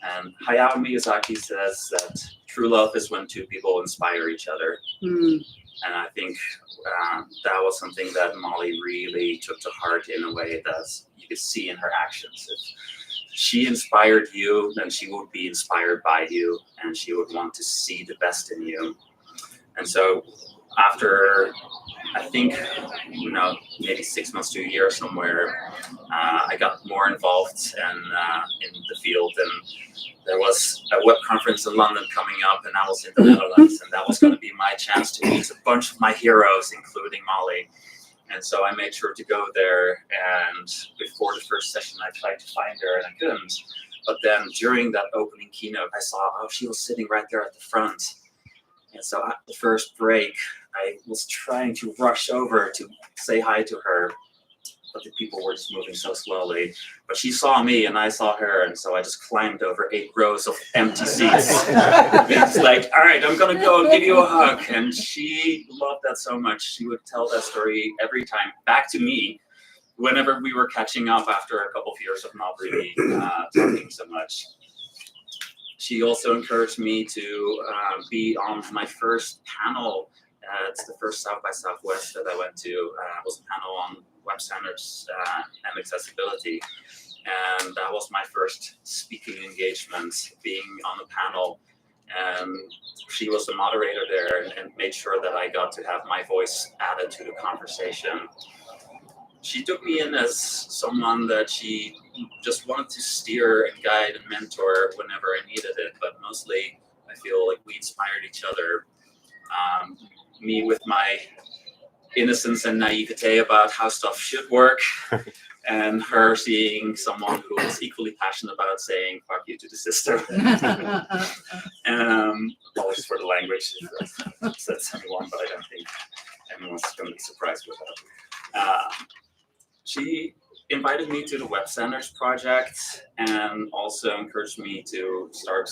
And Hayao Miyazaki says that true love is when two people inspire each other. And I think that was something that Molly really took to heart in a way that you could see in her actions. If she inspired you, then she would be inspired by you, and she would want to see the best in you. And so after, I think, maybe 6 months to a year somewhere, I got more involved in the field, and there was a web conference in London coming up, and I was in the Netherlands, and that was going to be my chance to meet a bunch of my heroes, including Molly. And so I made sure to go there, and before the first session, I tried to find her, and I couldn't. But then during that opening keynote, I saw, she was sitting right there at the front. And so at the first break, I was trying to rush over to say hi to her, but the people were just moving so slowly. But she saw me and I saw her, and so I just climbed over 8 rows of empty seats. It's like, all right, I'm gonna go and give you a hug. And she loved that so much. She would tell that story every time back to me whenever we were catching up after a couple of years of not really talking so much. She also encouraged me to be on my first panel. It's the first South by Southwest that I went to. It was a panel on web standards and accessibility. And that was my first speaking engagement, being on the panel. And she was the moderator there and made sure that I got to have my voice added to the conversation. She took me in as someone that she just wanted to steer and guide and mentor whenever I needed it. But mostly, I feel like we inspired each other. Me with my innocence and naivete about how stuff should work, and her seeing someone who was equally passionate about saying "fuck you" to the system. Apologies for the language if that upsets anyone, but I don't think anyone's going to be surprised with that. She invited me to the Web Standards Project and also encouraged me to start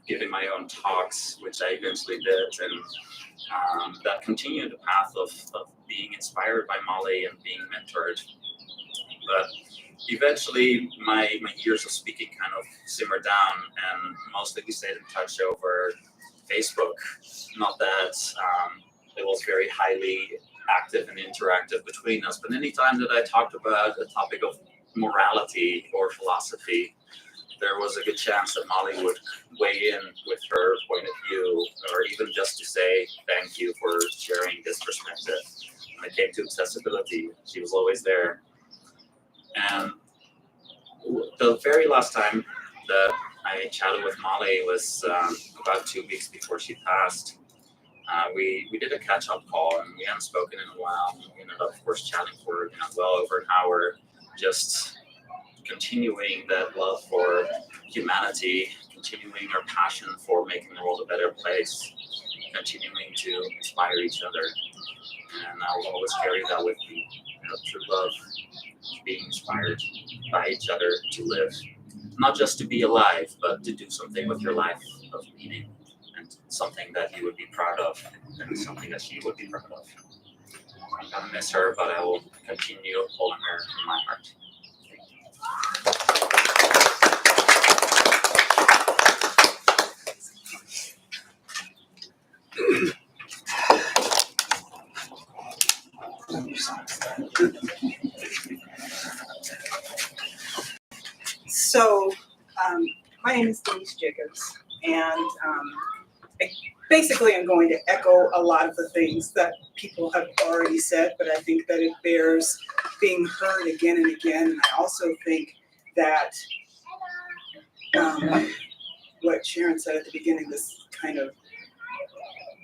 giving my own talks, which I eventually did, and that continued the path of being inspired by Molly and being mentored. But eventually my years of speaking kind of simmered down, and mostly we stayed in touch over Facebook. Not that it was very highly active and interactive between us, but anytime that I talked about a topic of morality or philosophy, there was a good chance that Molly would weigh in with her point of view, or even just to say thank you for sharing this perspective. When it came to accessibility, she was always there. And the very last time that I chatted with Molly was about 2 weeks before she passed. We did a catch-up call, and we hadn't spoken in a while. We ended up, of course, chatting for well over an hour, just continuing that love for humanity, continuing our passion for making the world a better place, continuing to inspire each other. And I will always carry that with me, through love, being inspired by each other to live, not just to be alive, but to do something with your life of meaning and something that you would be proud of and something that she would be proud of. I'm gonna miss her, but I will continue holding her in my heart. So, my name is Denise Jacobs, and I basically am going to echo a lot of the things that people have already said, but I think that it bears being heard again and again. And I also think that what Sharon said at the beginning, this kind of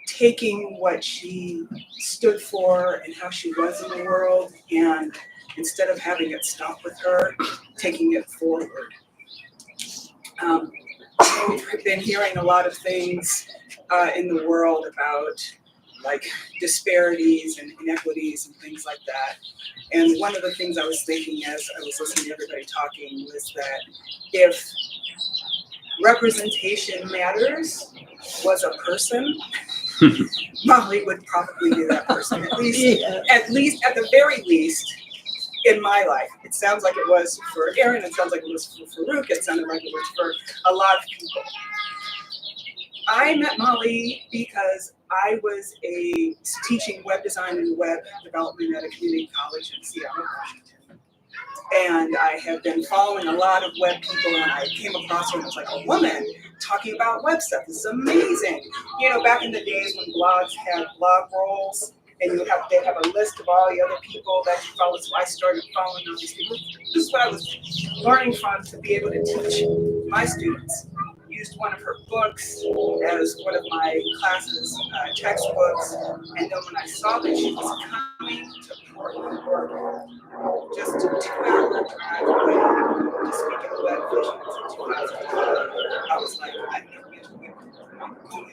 taking what she stood for and how she was in the world, and instead of having it stop with her, taking it forward. We've been hearing a lot of things in the world about like disparities and inequities and things like that. And one of the things I was thinking as I was listening to everybody talking was that if representation matters was a person, Molly would probably be that person, at least at the very least in my life. It sounds like it was for Aaron, it sounds like it was for Farouk, it sounded like it was for a lot of people. I met Molly because I was teaching web design and web development at a community college in Seattle, Washington. And I have been following a lot of web people, and I came across her and it was like a woman talking about web stuff. This is amazing. You know, back in the days when blogs had blog roles, and they'd have a list of all the other people that you follow. So I started following all these people. This is what I was learning from to be able to teach my students. Used one of her books as one of my classes textbooks, and then when I saw that she was coming to Portland, Oregon, just a 2-hour drive away to speak at Web Visions in 2012, I was like, I'm going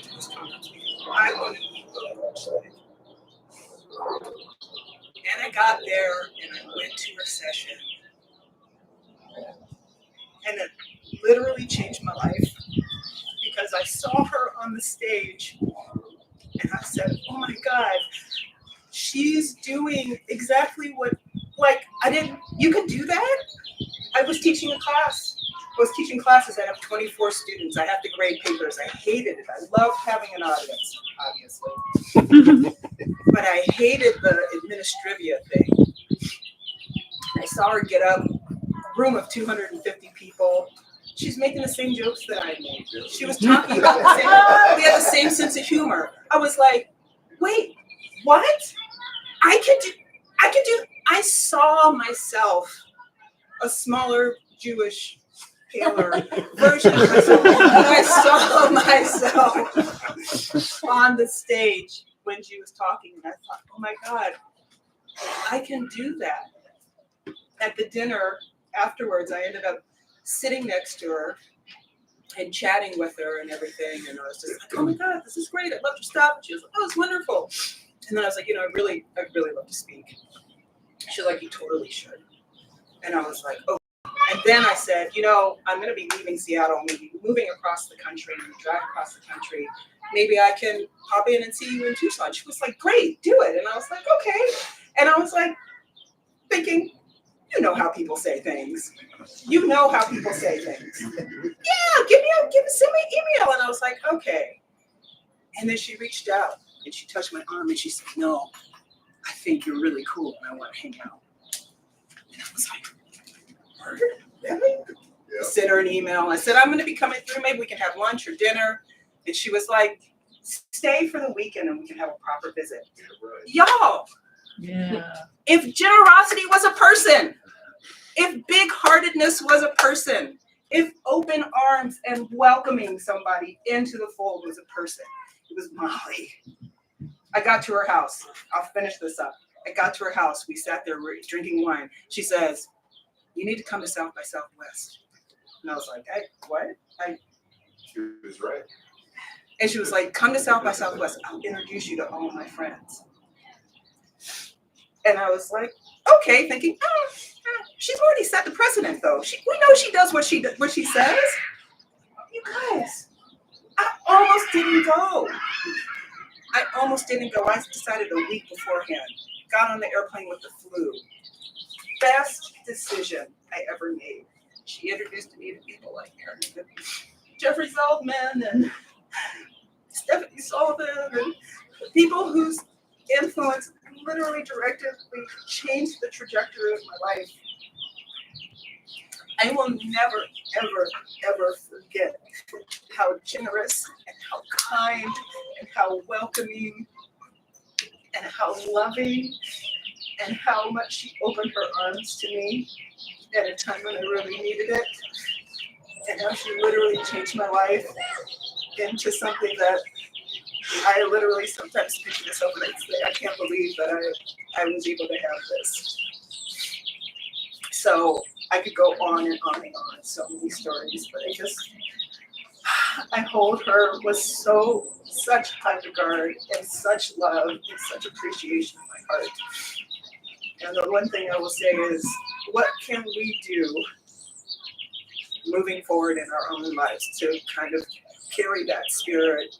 to this conference because I want to meet Holzschlag. And I got there and I went to her session, and it literally changed my life because I saw her on the stage and I said, oh my God, she's doing exactly what, you can do that? I was teaching a class. I was teaching classes. I have 24 students. I have to grade papers. I hated it. I loved having an audience, obviously. But I hated the administrivia thing. I saw her get up, a room of 250 people. She's making the same jokes that I made. She was talking about the same, we had the same sense of humor. I was like, wait, what? I saw myself, a smaller Jewish, paler version of myself. I saw myself on the stage when she was talking, and I thought, oh my God, I can do that. At the dinner afterwards, I ended up sitting next to her and chatting with her and everything, and I was just like, oh my God, this is great, I love your stuff. And she was like, oh, it's wonderful. And then I was like, I'd really love to speak. She was like, you totally should. And I was like, oh. And then I said, I'm going to be leaving Seattle, maybe moving across the country, and drive across the country. Maybe I can pop in and see you in Tucson. She was like, great, do it. And I was like, okay. And I was like, thinking, you know how people say things. You know how people say things. Yeah, send me an email. And I was like, okay. And then she reached out and she touched my arm and she said, no, I think you're really cool and I want to hang out. And I was like, word? Really? Yeah. I sent her an email. I said, I'm going to be coming through. Maybe we can have lunch or dinner. And she was like, stay for the weekend and we can have a proper visit. Yeah, right. Y'all. Yeah. If generosity was a person, if big-heartedness was a person, if open arms and welcoming somebody into the fold was a person, it was Molly. I got to her house. I'll finish this up. I got to her house. We sat there drinking wine. She says, you need to come to South by Southwest. And I was like, hey, what? She was right. And she was like, come to South by Southwest. I'll introduce you to all my friends. And I was like, okay, thinking, she's already set the precedent, though. We know she does what she says. You guys, didn't go. I almost didn't go. I decided a week beforehand. Got on the airplane with the flu. Best decision I ever made. She introduced me to people like Aaron, Jeffrey Zeldman and Stephanie Sullivan and people whose influence literally directly changed the trajectory of my life. I will never, ever, ever forget how generous and how kind and how welcoming and how loving and how much she opened her arms to me at a time when I really needed it. And how she literally changed my life into something that I literally sometimes speak to myself and I say, I can't believe that I was able to have this. So I could go on and on and on, so many stories, but I hold her with such high regard and such love and such appreciation in my heart. And the one thing I will say is, what can we do moving forward in our own lives to kind of carry that spirit,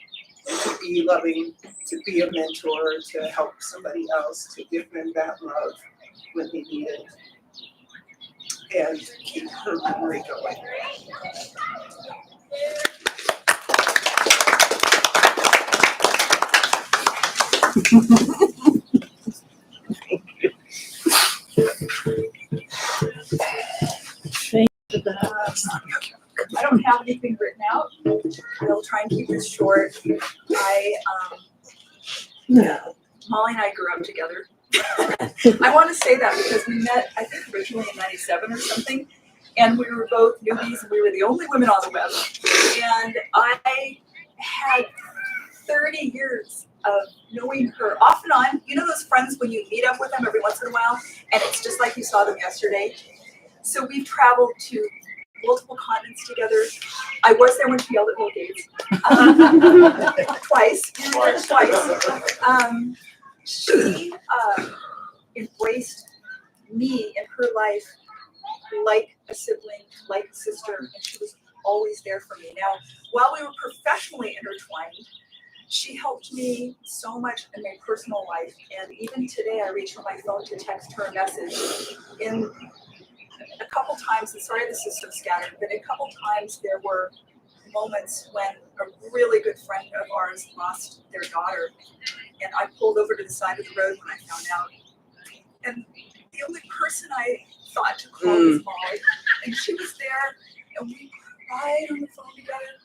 and to be loving, to be a mentor, to help somebody else, to give them that love when they need it, and keep her memory going. I don't have anything written out. I'll try and keep this short. Molly and I grew up together. I want to say that because we met, I think, originally in '97 or something, and we were both newbies, and we were the only women on the web. And I had 30 years of knowing her off and on. You know those friends when you meet up with them every once in a while, and it's just like you saw them yesterday? So we've traveled to multiple continents together. I was there when she yelled at Bill Gates. Twice. She embraced me in her life like a sibling, like a sister, and she was always there for me. Now, while we were professionally intertwined, she helped me so much in my personal life, and even today I reach for my phone to text her a message. In a couple times, and sorry this is so scattered, but a couple times there were moments when a really good friend of ours lost their daughter, and I pulled over to the side of the road when I found out. And the only person I thought to call was Molly, and she was there, and we cried on the phone together.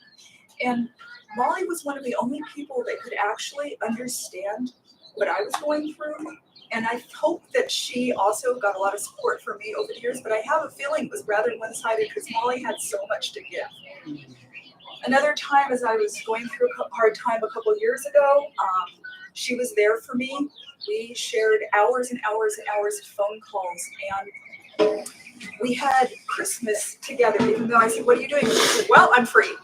And Molly was one of the only people that could actually understand what I was going through. And I hope that she also got a lot of support from me over the years, but I have a feeling it was rather one-sided because Molly had so much to give. Another time, as I was going through a hard time a couple of years ago, she was there for me. We shared hours and hours and hours of phone calls, and we had Christmas together, even though I said, what are you doing? She said, well, I'm free.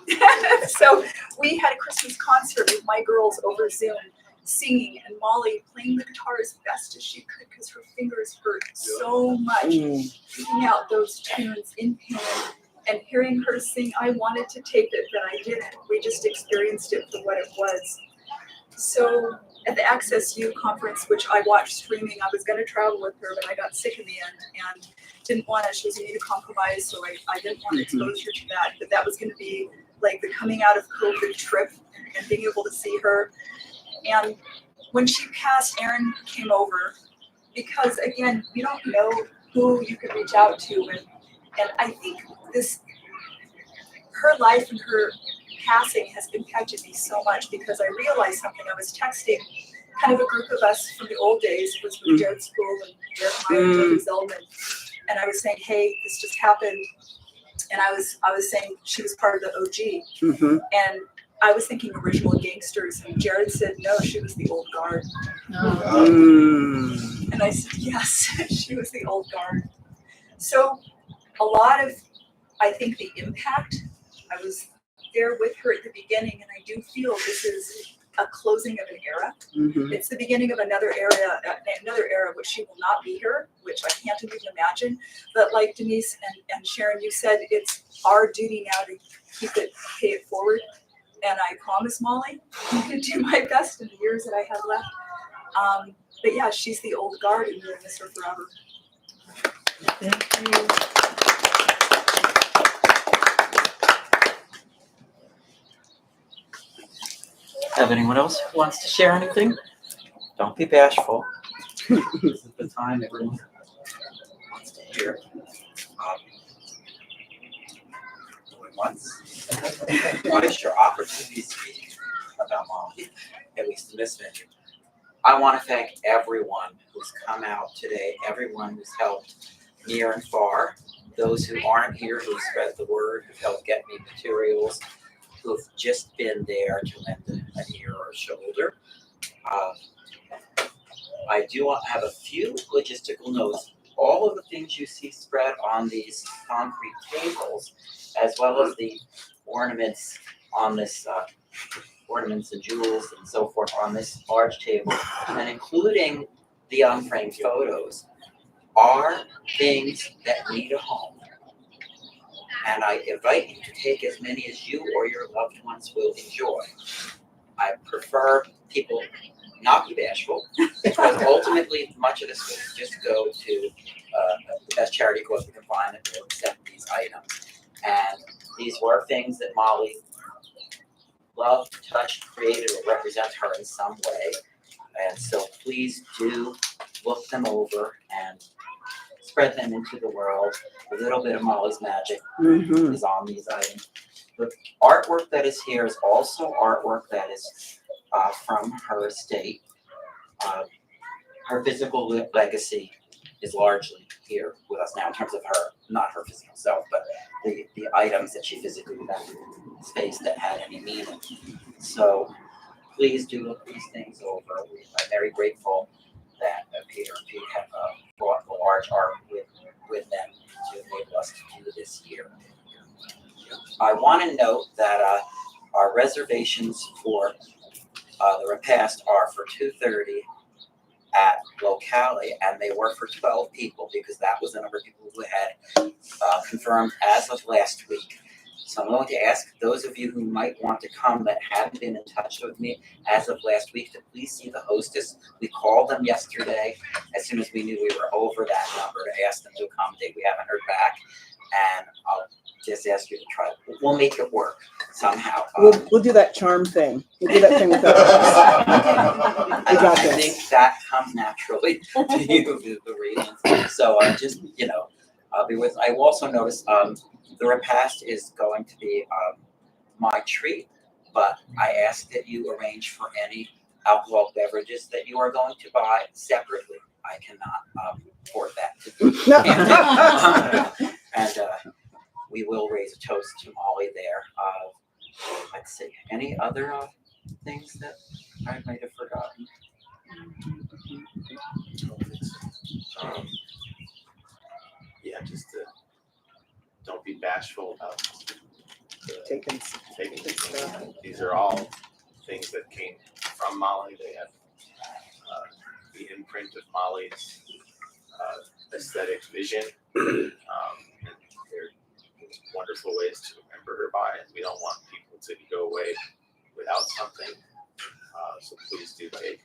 So we had a Christmas concert with my girls over Zoom, singing, and Molly playing the guitar as best as she could because her fingers hurt so much, singing out those tunes in pain. And hearing her sing, I wanted to tape it, but I didn't. We just experienced it for what it was. So at the Access U conference, which I watched streaming, I was going to travel with her, but I got sick in the end and didn't want to. She was immunocompromised, so I didn't want to expose her to that. But that was going to be like the coming out of COVID trip and being able to see her. And when she passed, Aaron came over because, again, you don't know who you could reach out to. And I think her life and her passing has impacted me so much because I realized something. I was texting kind of a group of us from the old days, it was with Jared School and Jeremiah and Jeffrey Zeldman. And I was saying, hey, this just happened. And I was saying she was part of the OG. And I was thinking original gangsters, and Jared said, no, she was the old guard. And I said, yes, she was the old guard. So a lot of, I think, the impact, I was there with her at the beginning, and I do feel this is a closing of an era. It's the beginning of another era which she will not be here, which I can't even imagine. But like Denise and Sharon, you said, it's our duty now to keep it, pay it forward. And I promise, Molly, I'm gonna do my best in the years that I have left. But yeah, she's the old guard and we'll miss her forever. Have anyone else who wants to share anything? Don't be bashful. This is the time everyone wants to hear. Going once. Twice your opportunity to speak about Molly, at least in this venue. I want to thank everyone who's come out today, everyone who's helped near and far, those who aren't here, who spread the word, who've helped get me materials, who've just been there to lend an ear or a shoulder. I do have a few logistical notes. All of the things you see spread on these concrete tables, as well as the ornaments on this, ornaments and jewels and so forth on this large table, and including the unframed photos, are things that need a home. And I invite you to take as many as you or your loved ones will enjoy. I prefer people not be bashful, because ultimately much of this will just go to the best charity cause we can find that will accept these items. And these were things that Molly loved, touched, created, or represent her in some way. And so please do look them over and spread them into the world. A little bit of Molly's magic is on these items. The artwork that is here is also artwork that is from her estate. Her physical legacy is largely here with us now in terms of her, not her physical self, but the items that she physically left in space that had any meaning. So please do look these things over. I'm very grateful that Peter and Pete have brought the large art with them to enable us to do this year. I want to note that our reservations for the repast are for 2:30 at Locale, and they were for 12 people because that was the number of people who had confirmed as of last week. So I'm going to ask those of you who might want to come that haven't been in touch with me as of last week to please see the hostess. We called them yesterday as soon as we knew we were over that number to ask them to accommodate. We haven't heard back, and I'll just ask you to try. We'll make it work somehow. We'll do that charm thing. We'll do that thing with us. I think that comes naturally to you, the reasons. So just, I'll be with. I also noticed the repast is going to be my treat, but I ask that you arrange for any alcoholic beverages that you are going to buy separately. I cannot afford that to be. And we will raise a toast to Molly there. Let's see, any other things that I might have forgotten? Yeah, just don't be bashful about Taking stuff. These are all things that came from Molly. They have the imprint of Molly's aesthetic vision. And they're wonderful ways to remember her by, and we don't want people to go away without something. So please do take.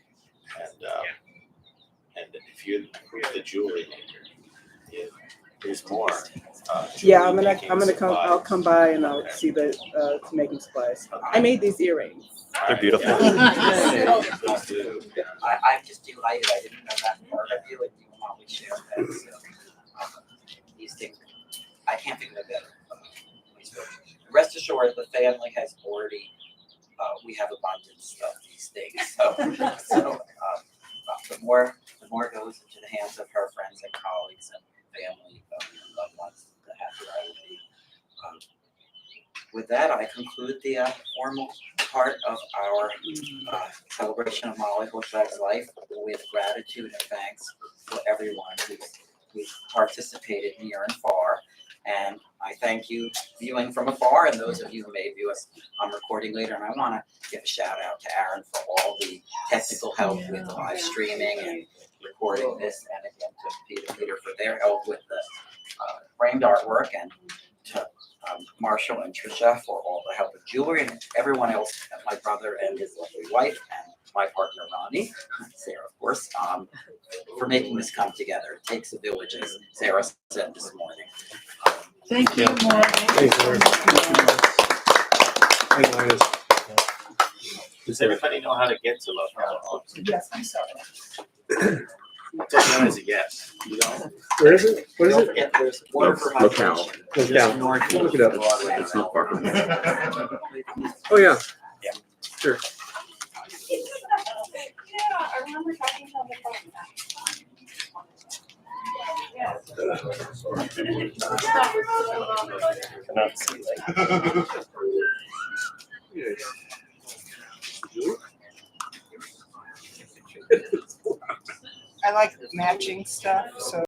And if you're the jewelry maker, there's more. Yeah, I'm gonna come. I'll come by and I'll see the making supplies. I made these earrings. They're beautiful. I'm just delighted. I didn't know that part of you, and you always share that. So, these things, I can't think of a better. Rest assured, the family has already. We have abundance of these things. So the more goes into the hands of her friends and colleagues and family and loved ones, the happier I will be. With that, I conclude the formal part of our celebration of Molly Holzschlag's life with gratitude and thanks for everyone who's participated near and far. And I thank you viewing from afar and those of you who may view us on recording later. And I want to give a shout out to Aaron for all the technical help with the live streaming and recording this, and again to Peter for their help with the framed artwork, and to Marshall and Tricia for all the help with Julie and everyone else, my brother and his lovely wife, and my partner Ronnie, Sarah, of course, for making this come together. It takes a village, as Sarah said this morning. Thank you, Maureen. Thanks, Lauren. Thanks, Linus. Does everybody know how to get to Locale? Yes, I'm sorry. That's known as a yes. You know? Where is it? What is Don't it? forget, there's water for Locale. hydration. Locale. North Look it up. Broadway. It's not far from here. Oh, yeah. Yeah. Sure. Yeah, I remember talking on the phone. Cannot see like. Yes. I like matching stuff, so